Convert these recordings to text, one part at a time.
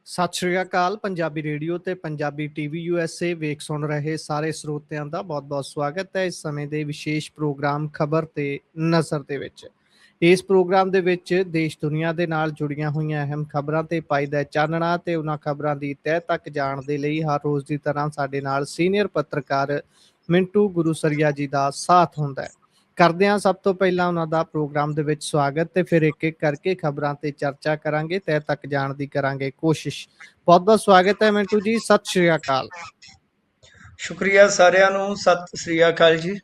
ਸਤਿ ਸ਼੍ਰੀ ਅਕਾਲ। ਪੰਜਾਬੀ ਰੇਡੀਓ ਤੇ Punjabi TV USA ਵੇਖ ਸੁਣ ਰਹੇ ਸਾਰੇ ਸਰੋਤਿਆਂ ਦਾ ਬਹੁਤ-ਬਹੁਤ ਸਵਾਗਤ ਹੈ ਇਸ ਸਮੇਂ ਦੇ ਵਿਸ਼ੇਸ਼ ਪ੍ਰੋਗਰਾਮ ਖਬਰ ਤੇ ਨਜ਼ਰ ਦੇ ਵਿੱਚ। ਇਸ ਪ੍ਰੋਗਰਾਮ ਦੇ ਵਿੱਚ ਦੇਸ਼ ਦੁਨੀਆ ਦੇ ਨਾਲ ਜੁੜੀਆਂ ਹੋਈਆਂ ਅਹਿਮ ਖਬਰਾਂ ਤੇ ਪਾਈਦਾ ਚਾਨਣਾ ਤੇ ਉਹਨਾਂ ਖਬਰਾਂ ਦੀ ਤਹਿ ਤੱਕ ਜਾਣ ਦੇ ਲਈ ਹਰ ਰੋਜ਼ ਦੀ ਤਰ੍ਹਾਂ ਸਾਡੇ ਨਾਲ ਸੀਨੀਅਰ ਪੱਤਰਕਾਰ ਮਿੰਟੂ ਗੁਰੂਸਰੀਆ ਜੀ ਦਾ ਸਾਥ ਹੁੰਦਾ ਹੈ। ਕਰਦੇ ਹਾਂ ਸਭ ਤੋਂ ਪਹਿਲਾਂ ਉਹਨਾਂ ਦਾ ਪ੍ਰੋਗਰਾਮ ਦੇ ਵਿੱਚ ਸਵਾਗਤ ਤੇ ਫਿਰ ਇੱਕ ਇੱਕ ਕਰਕੇ ਖਬਰਾਂ ਤੇ ਚਰਚਾ ਕਰਾਂਗੇ, ਤਹਿ ਤੱਕ ਜਾਣ ਦੀ ਕਰਾਂਗੇ ਕੋਸ਼ਿਸ਼। ਬਹੁਤ ਬਹੁਤ ਸਵਾਗਤ ਹੈ ਮਿੰਟੂ ਜੀ, ਸਤਿ ਸ਼੍ਰੀ ਅਕਾਲ। ਸ਼ੁਕਰੀਆ ਸਾਰਿਆਂ ਨੂੰ, ਸਤਿ ਸ੍ਰੀ ਅਕਾਲ ਜੀ।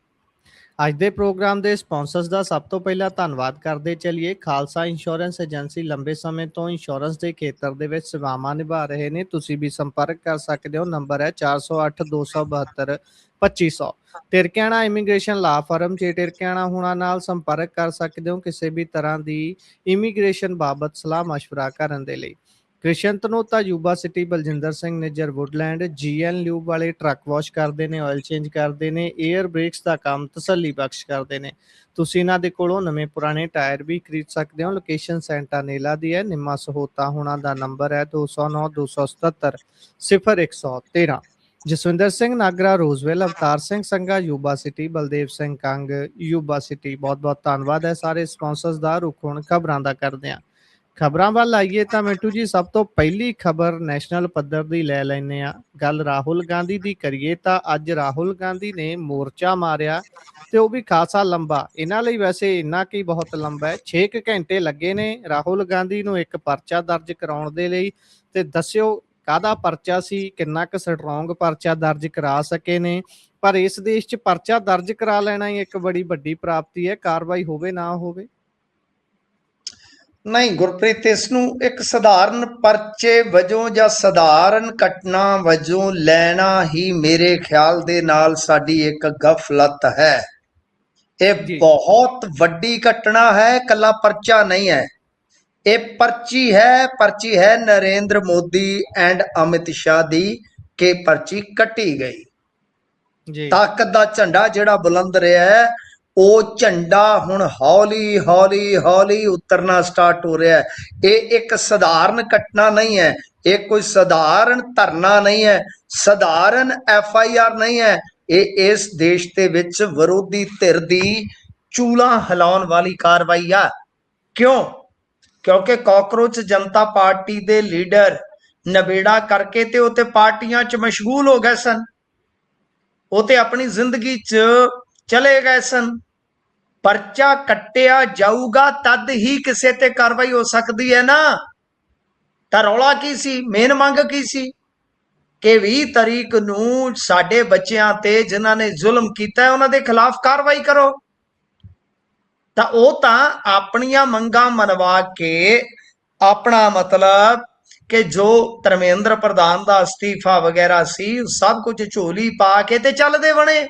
ਅੱਜ ਦੇ ਪ੍ਰੋਗਰਾਮ ਦੇ ਸਪਾਂਸਰਸ ਦਾ ਸਭ ਤੋਂ ਪਹਿਲਾਂ ਧੰਨਵਾਦ ਕਰਦੇ ਚੱਲੀਏ। ਖਾਲਸਾ ਇੰਸ਼ੋਰੈਂਸ ਏਜੰਸੀ ਲੰਬੇ ਸਮੇਂ ਤੋਂ ਇੰਸ਼ੋਰੈਂਸ ਦੇ ਖੇਤਰ ਦੇ ਵਿੱਚ ਸੇਵਾਵਾਂ ਨਿਭਾ ਰਹੇ ਨੇ। ਤੁਸੀਂ ਵੀ ਸੰਪਰਕ ਕਰ ਸਕਦੇ ਹੋ। ਨੰਬਰ ਹੈ 408 272 2500। ਟਿਰਕਿਆਣਾ ਇਮੀਗ੍ਰੇਸ਼ਨ ਲਾ ਫਰਮ ਜੇ ਟਿਰਕਿਆਣਾ ਹੋਣਾ ਨਾਲ ਸੰਪਰਕ ਕਰ ਸਕਦੇ ਹੋ ਕਿਸੇ ਵੀ ਤਰ੍ਹਾਂ ਦੀ ਇਮੀਗ੍ਰੇਸ਼ਨ ਬਾਬਤ ਸਲਾਹ ਮਸ਼ਵਰਾ ਕਰਨ ਦੇ ਲਈ। Krishan Tanota Yuba City Baljinder Singh Nijjar Woodland GN lube ਵਾਲੇ ਟਰੱਕ ਵਾਸ਼ ਕਰਦੇ ਨੇ, ਆਇਲ ਚੇਂਜ ਕਰਦੇ ਨੇ, 에ਅਰ ਬ੍ਰੇਕਸ ਦਾ ਕੰਮ ਤਸੱਲੀ ਬਖਸ਼ ਕਰਦੇ ਨੇ। ਤੁਸੀਂ ਇਹਨਾਂ ਦੇ ਕੋਲੋਂ ਨਵੇਂ ਪੁਰਾਣੇ ਟਾਇਰ ਵੀ ਖਰੀਦ ਸਕਦੇ ਹੋ। ਲੋਕੇਸ਼ਨ ਸੈਂਟਾਨੇਲਾ ਦੀ ਹੈ। ਨਿੰਮਾ ਸਹੋਤਾ ਹੋਣਾ ਦਾ ਨੰਬਰ ਹੈ 209 277 0113। Jaswinder Singh Nagra Roseville, Avtar Singh Sangha Yuba City, Baldev Singh Kang Yuba City. ਬਹੁਤ ਬਹੁਤ ਧੰਨਵਾਦ ਹੈ ਸਾਰੇ ਸਪਾਂਸਰਸ ਦਾ। ਰੁਕ ਹੁਣ ਖਬਰਾਂ ਦਾ ਕਰਦੇ ਹਾਂ। ਖਬਰਾਂ ਵੱਲ ਆਈਏ ਤਾਂ ਮਿੰਟੂ ਜੀ, ਸਭ ਤੋਂ ਪਹਿਲੀ ਖਬਰ ਨੈਸ਼ਨਲ ਪੱਧਰ ਦੀ ਲੈ ਲੈਂਦੇ ਆ। ਗੱਲ ਰਾਹੁਲ ਗਾਂਧੀ ਦੀ ਕਰੀਏ ਤਾਂ ਅੱਜ ਰਾਹੁਲ ਗਾਂਧੀ ਨੇ ਮੋਰਚਾ ਮਾਰਿਆ ਤੇ ਉਹ ਵੀ ਖਾਸਾ ਲੰਬਾ। ਇਹਨਾਂ ਲਈ ਵੈਸੇ ਇੰਨਾ ਕੀ ਬਹੁਤ ਲੰਬਾ ਹੈ, 6 ਘੰਟੇ ਲੱਗੇ ਨੇ ਰਾਹੁਲ ਗਾਂਧੀ ਨੂੰ ਇੱਕ ਪਰਚਾ ਦਰਜ ਕਰਾਉਣ ਦੇ ਲਈ। ਤੇ ਦੱਸਿਓ ਕਾਹਦਾ ਪਰਚਾ ਸੀ, ਕਿੰਨਾ ਕੁ ਸਟਰੋਂਗ ਪਰਚਾ ਦਰਜ ਕਰਾ ਸਕੇ ਨੇ। ਪਰ ਇਸ ਦੇਸ਼ 'ਚ ਪਰਚਾ ਦਰਜ ਕਰਾ ਲੈਣਾ ਹੀ ਇੱਕ ਬੜੀ ਵੱਡੀ ਪ੍ਰਾਪਤੀ ਹੈ, ਕਾਰਵਾਈ ਹੋਵੇ ਨਾ ਹੋਵੇ। ਨਹੀਂ ਗੁਰਪ੍ਰੀਤ, ਇਸ ਨੂੰ ਇੱਕ ਸਧਾਰਨ ਪਰਚੇ ਵਜੋਂ ਜਾਂ ਸਧਾਰਨ ਘਟਨਾ ਵਜੋਂ ਲੈਣਾ ਹੀ ਮੇਰੇ ਖਿਆਲ ਦੇ ਨਾਲ ਸਾਡੀ ਇੱਕ ਗਫਲਤ ਹੈ। ਇਹ ਬਹੁਤ ਵੱਡੀ ਘਟਨਾ ਹੈ, ਕੱਲਾ ਪਰਚਾ ਨਹੀਂ ਹੈ। ਇਹ ਪਰਚੀ ਹੈ ਨਰਿੰਦਰ ਮੋਦੀ ਐਂਡ ਅਮਿਤ ਸ਼ਾਹ ਦੀ ਕਿ ਪਰਚੀ ਕੱਟੀ ਗਈ। ਤਾਕਤ ਦਾ ਝੰਡਾ ਜਿਹੜਾ ਬੁਲੰਦ ਰਿਹਾ ਹੈ, ਉਹ ਝੰਡਾ ਹੁਣ ਹੌਲੀ ਹੌਲੀ ਹੌਲੀ ਉਤਰਨਾ ਸਟਾਰਟ ਹੋ ਰਿਹਾ ਹੈ। ਇਹ ਇੱਕ ਸਧਾਰਨ ਘਟਨਾ ਨਹੀਂ ਹੈ, ਇਹ ਕੋਈ ਸਧਾਰਨ ਧਰਨਾ ਨਹੀਂ ਹੈ, ਸਧਾਰਨ FIR ਨਹੀਂ ਹੈ। ਇਹ ਇਸ ਦੇਸ਼ ਦੇ ਵਿੱਚ ਵਿਰੋਧੀ ਧਿਰ ਦੀ ਚੂਲਾਂ ਹਿਲਾਉਣ ਵਾਲੀ ਕਾਰਵਾਈ ਆ। ਕਿਉਂ? ਕਿਉਂਕਿ ਕਾਕਰੋਚ ਜਨਤਾ ਪਾਰਟੀ ਦੇ ਲੀਡਰ ਨਬੇੜਾ ਕਰਕੇ ਤੇ ਉਹ ਤੇ ਪਾਰਟੀਆਂ 'ਚ ਮਸ਼ਗੂਲ ਹੋ ਗਏ ਸਨ, ਉਹ ਤੇ ਆਪਣੀ ਜ਼ਿੰਦਗੀ 'ਚ ਚਲੇ ਗਏ ਸਨ। ਪਰਚਾ ਕੱਟਿਆ ਜਾਊਗਾ ਤਦ ਹੀ ਕਿਸੇ ਤੇ ਕਾਰਵਾਈ ਹੋ ਸਕਦੀ ਹੈ ਨਾ। ਤਾਂ ਰੌਲਾ ਕੀ ਸੀ, ਮੇਨ ਮੰਗ ਕੀ ਸੀ ਕਿ 20 ਤਾਰੀਖ ਨੂੰ ਸਾਡੇ ਬੱਚਿਆਂ ਤੇ ਜਿਨ੍ਹਾਂ ਨੇ ਜ਼ੁਲਮ ਕੀਤਾ ਉਹਨਾਂ ਦੇ ਖਿਲਾਫ ਕਾਰਵਾਈ ਕਰੋ। ਤਾਂ ਉਹ ਤਾਂ ਆਪਣੀਆਂ ਮੰਗਾਂ ਮਨਵਾ ਕੇ ਆਪਣਾ ਮਤਲਬ ਕਿ ਜੋ ਧਰਮੇਂਦਰ ਪ੍ਰਧਾਨ ਦਾ ਅਸਤੀਫਾ ਵਗੈਰਾ ਸੀ ਸਭ ਕੁਝ ਝੋਲੀ ਪਾ ਕੇ ਤੇ ਚੱਲਦੇ ਬਣੇ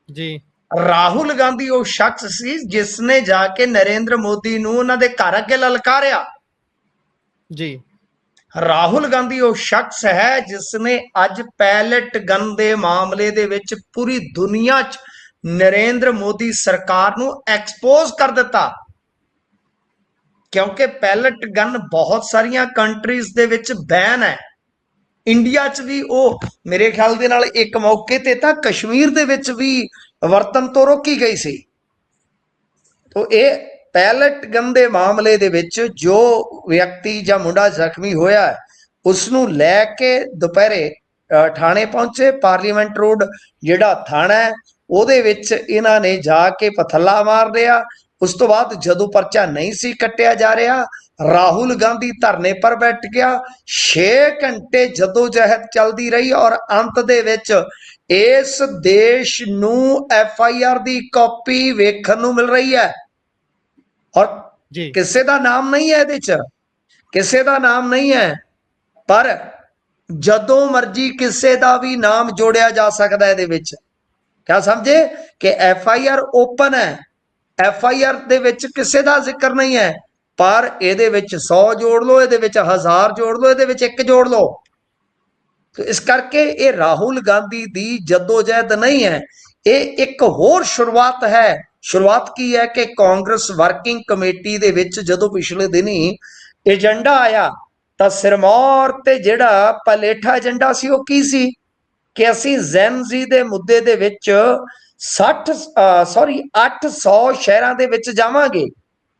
ਜੀ। ਰਾਹੁਲ ਗਾਂਧੀ ਉਹ ਸ਼ਖਸ ਸੀ ਜਿਸ ਨੇ ਜਾ ਕੇ ਨਰਿੰਦਰ ਮੋਦੀ ਨੂੰ ਉਹਨਾਂ ਦੇ ਘਰ ਅੱਗੇ ਲਲਕਾਰਿਆ ਜੀ। ਰਾਹੁਲ ਗਾਂਧੀ ਉਹ ਸ਼ਖਸ ਹੈ ਜਿਸ ਨੇ ਅੱਜ ਪੈਲਟ ਗਨ ਦੇ ਮਾਮਲੇ ਦੇ ਵਿੱਚ ਪੂਰੀ ਦੁਨੀਆ 'ਚ ਨਰਿੰਦਰ ਮੋਦੀ ਸਰਕਾਰ ਨੂੰ ਐਕਸਪੋਜ਼ ਕਰ ਦਿੱਤਾ। ਕਿਉਂਕਿ ਪੈਲਟ ਗਨ ਬਹੁਤ ਸਾਰੀਆਂ ਕੰਟਰੀਜ਼ ਦੇ ਵਿੱਚ ਬੈਨ ਹੈ, ਇੰਡੀਆ 'ਚ ਵੀ ਉਹ ਮੇਰੇ ਖਿਆਲ ਦੇ ਨਾਲ ਇੱਕ ਮੌਕੇ ਤੇ ਤਾਂ ਕਸ਼ਮੀਰ ਦੇ ਵਿੱਚ ਵੀ ਵਰਤਨ ਤੋਂ ਰੋਕੀ ਗਈ ਸੀ। ਤਾਂ ਇਹ ਪੈਲਟ ਗਨ ਦੇ ਮਾਮਲੇ ਦੇ ਵਿੱਚ ਜੋ ਵਿਅਕਤੀ ਜਾਂ ਮੁੰਡਾ ਜ਼ਖਮੀ ਹੋਇਆ ਉਸ ਨੂੰ ਲੈ ਕੇ ਦੁਪਹਿਰੇ ਥਾਣੇ ਪਹੁੰਚੇ। ਪਾਰਲੀਮੈਂਟ ਰੋਡ ਜਿਹੜਾ ਥਾਣਾ ਹੈ ਉਹਦੇ ਵਿੱਚ ਇਹਨਾਂ ਨੇ ਜਾ ਕੇ ਪਥੱਲਾ ਮਾਰ ਦਿਆ। ਉਸ ਤੋਂ ਬਾਅਦ ਜਦੋਂ ਪਰਚਾ ਨਹੀਂ ਸੀ ਕੱਟਿਆ ਜਾ ਰਿਹਾ, ਰਾਹੁਲ ਗਾਂਧੀ ਧਰਨੇ ਪਰ ਬੈਠ ਗਿਆ। 6 ਘੰਟੇ ਜਦੋਜਹਿਦ ਚੱਲਦੀ ਰਹੀ ਔਰ ਅੰਤ ਦੇ ਵਿੱਚ ਇਸ ਦੇਸ਼ ਨੂੰ FIR ਦੀ ਕਾਪੀ ਵੇਖਣ ਨੂੰ ਮਿਲ ਰਹੀ ਹੈ ਔਰ ਕਿਸੇ ਦਾ ਨਾਮ ਨਹੀਂ ਹੈ ਇਹਦੇ 'ਚ, ਕਿਸੇ ਦਾ ਨਾਮ ਨਹੀਂ ਹੈ। ਪਰ ਜਦੋਂ ਮਰਜੀ ਕਿਸੇ ਦਾ ਵੀ ਨਾਮ ਜੋੜਿਆ ਜਾ ਸਕਦਾ ਇਹਦੇ ਵਿੱਚ। ਕਿਆ ਸਮਝੇ ਕਿ FIR ਓਪਨ ਹੈ, FIR ਦੇ ਵਿੱਚ ਕਿਸੇ ਦਾ ਜ਼ਿਕਰ ਨਹੀਂ ਹੈ। ਪਰ ਇਹਦੇ ਵਿੱਚ 100 ਜੋੜ ਲਓ, ਇਹਦੇ ਵਿੱਚ 1000 ਜੋੜ ਲਓ, ਇਹਦੇ ਵਿੱਚ 1 ਜੋੜ ਲਓ। ਇਸ ਕਰਕੇ ਇਹ ਰਾਹੁਲ ਗਾਂਧੀ ਦੀ ਜਦੋਜਹਿਦ ਨਹੀਂ ਹੈ, ਇਹ ਇੱਕ ਹੋਰ ਸ਼ੁਰੂਆਤ ਹੈ। ਸ਼ੁਰੂਆਤ ਕੀ ਹੈ ਕਿ ਕਾਂਗਰਸ ਵਰਕਿੰਗ ਕਮੇਟੀ ਦੇ ਵਿੱਚ ਜਦੋਂ ਪਿਛਲੇ ਦਿਨੀ ਏਜੰਡਾ ਆਇਆ ਤਾਂ ਸਿਰਮੌਰ ਤੇ ਜਿਹੜਾ ਪਲੇਠਾ ਏਜੰਡਾ ਸੀ ਉਹ ਕੀ ਸੀ ਕਿ ਅਸੀਂ ਜ਼ੈਨਜ਼ੀ ਦੇ ਮੁੱਦੇ ਦੇ ਵਿੱਚ 800 ਸ਼ਹਿਰਾਂ ਦੇ ਵਿੱਚ ਜਾਵਾਂਗੇ।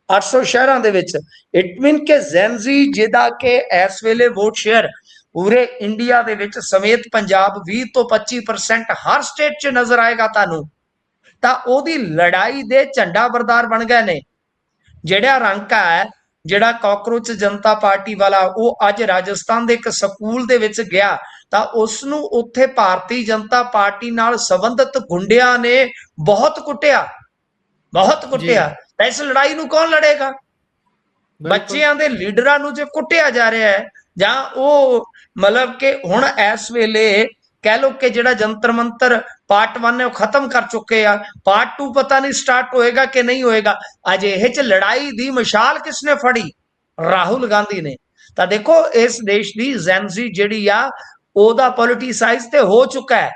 800 ਸ਼ਹਿਰਾਂ ਦੇ ਵਿੱਚ ਇਟ ਮੀਨ ਕਿ ਜ਼ੈਨਜ਼ੀ ਜਿਹਦਾ ਕਿ ਇਸ ਵੇਲੇ ਵੋਟ ਸ਼ੇਅਰ ਪੂਰੇ ਇੰਡੀਆ ਦੇ ਵਿੱਚ ਸਮੇਤ ਪੰਜਾਬ 20 ਤੋਂ 25% ਹਰ ਸਟੇਟ 'ਚ ਨਜ਼ਰ ਆਏਗਾ ਤੁਹਾਨੂੰ, ਤਾਂ ਉਹਦੀ ਲੜਾਈ ਦੇ ਝੰਡਾ ਬਰਦਾਰ ਬਣ ਗਏ ਨੇ। ਜਿਹੜਾ ਰੰਕਾ ਹੈ, ਜਿਹੜਾ ਕਾਕਰੋਚ ਜਨਤਾ ਪਾਰਟੀ ਵਾਲਾ, ਉਹ ਅੱਜ ਰਾਜਸਥਾਨ ਦੇ ਇੱਕ ਸਕੂਲ ਦੇ ਵਿੱਚ ਗਿਆ ਤਾਂ ਉਸ ਨੂੰ ਉੱਥੇ ਭਾਰਤੀ ਜਨਤਾ ਪਾਰਟੀ ਨਾਲ ਸੰਬੰਧਿਤ ਗੁੰਡਿਆਂ ਨੇ ਬਹੁਤ ਕੁੱਟਿਆ, ਬਹੁਤ ਕੁੱਟਿਆ। ਤਾਂ ਇਸ ਲੜਾਈ ਨੂੰ ਕੌਣ ਲੜੇਗਾ? ਬੱਚਿਆਂ ਦੇ ਲੀਡਰਾਂ ਨੂੰ ਜੇ ਕੁੱਟਿਆ ਜਾ ਰਿਹਾ ਹੈ, ਜਾਂ ਉਹ ਮਤਲਬ ਕਿ ਹੁਣ ਇਸ ਵੇਲੇ ਕਹਿ ਲੋ ਕਿ ਜਿਹੜਾ ਜੰਤਰ ਮੰਤਰ ਪਾਰਟ 1 ਹੈ ਉਹ ਖਤਮ ਕਰ ਚੁੱਕੇ ਆ, ਪਾਰਟ 2 ਪਤਾ ਨਹੀਂ ਸਟਾਰਟ ਹੋਏਗਾ ਕਿ ਨਹੀਂ ਹੋਏਗਾ। ਅਜਿਹੇ ਚ ਲੜਾਈ ਦੀ ਮਸ਼ਾਲ ਕਿਸਨੇ ਫੜੀ? ਰਾਹੁਲ ਗਾਂਧੀ ਨੇ। ਤਾਂ ਦੇਖੋ ਇਸ ਦੇਸ਼ ਦੀ ਜ਼ੈਨਜ਼ੀ ਜਿਹੜੀ ਆ ਉਹਦਾ ਪੋਲਿਟਿਸਾਈਜ਼ ਤੇ ਹੋ ਚੁੱਕਾ ਹੈ,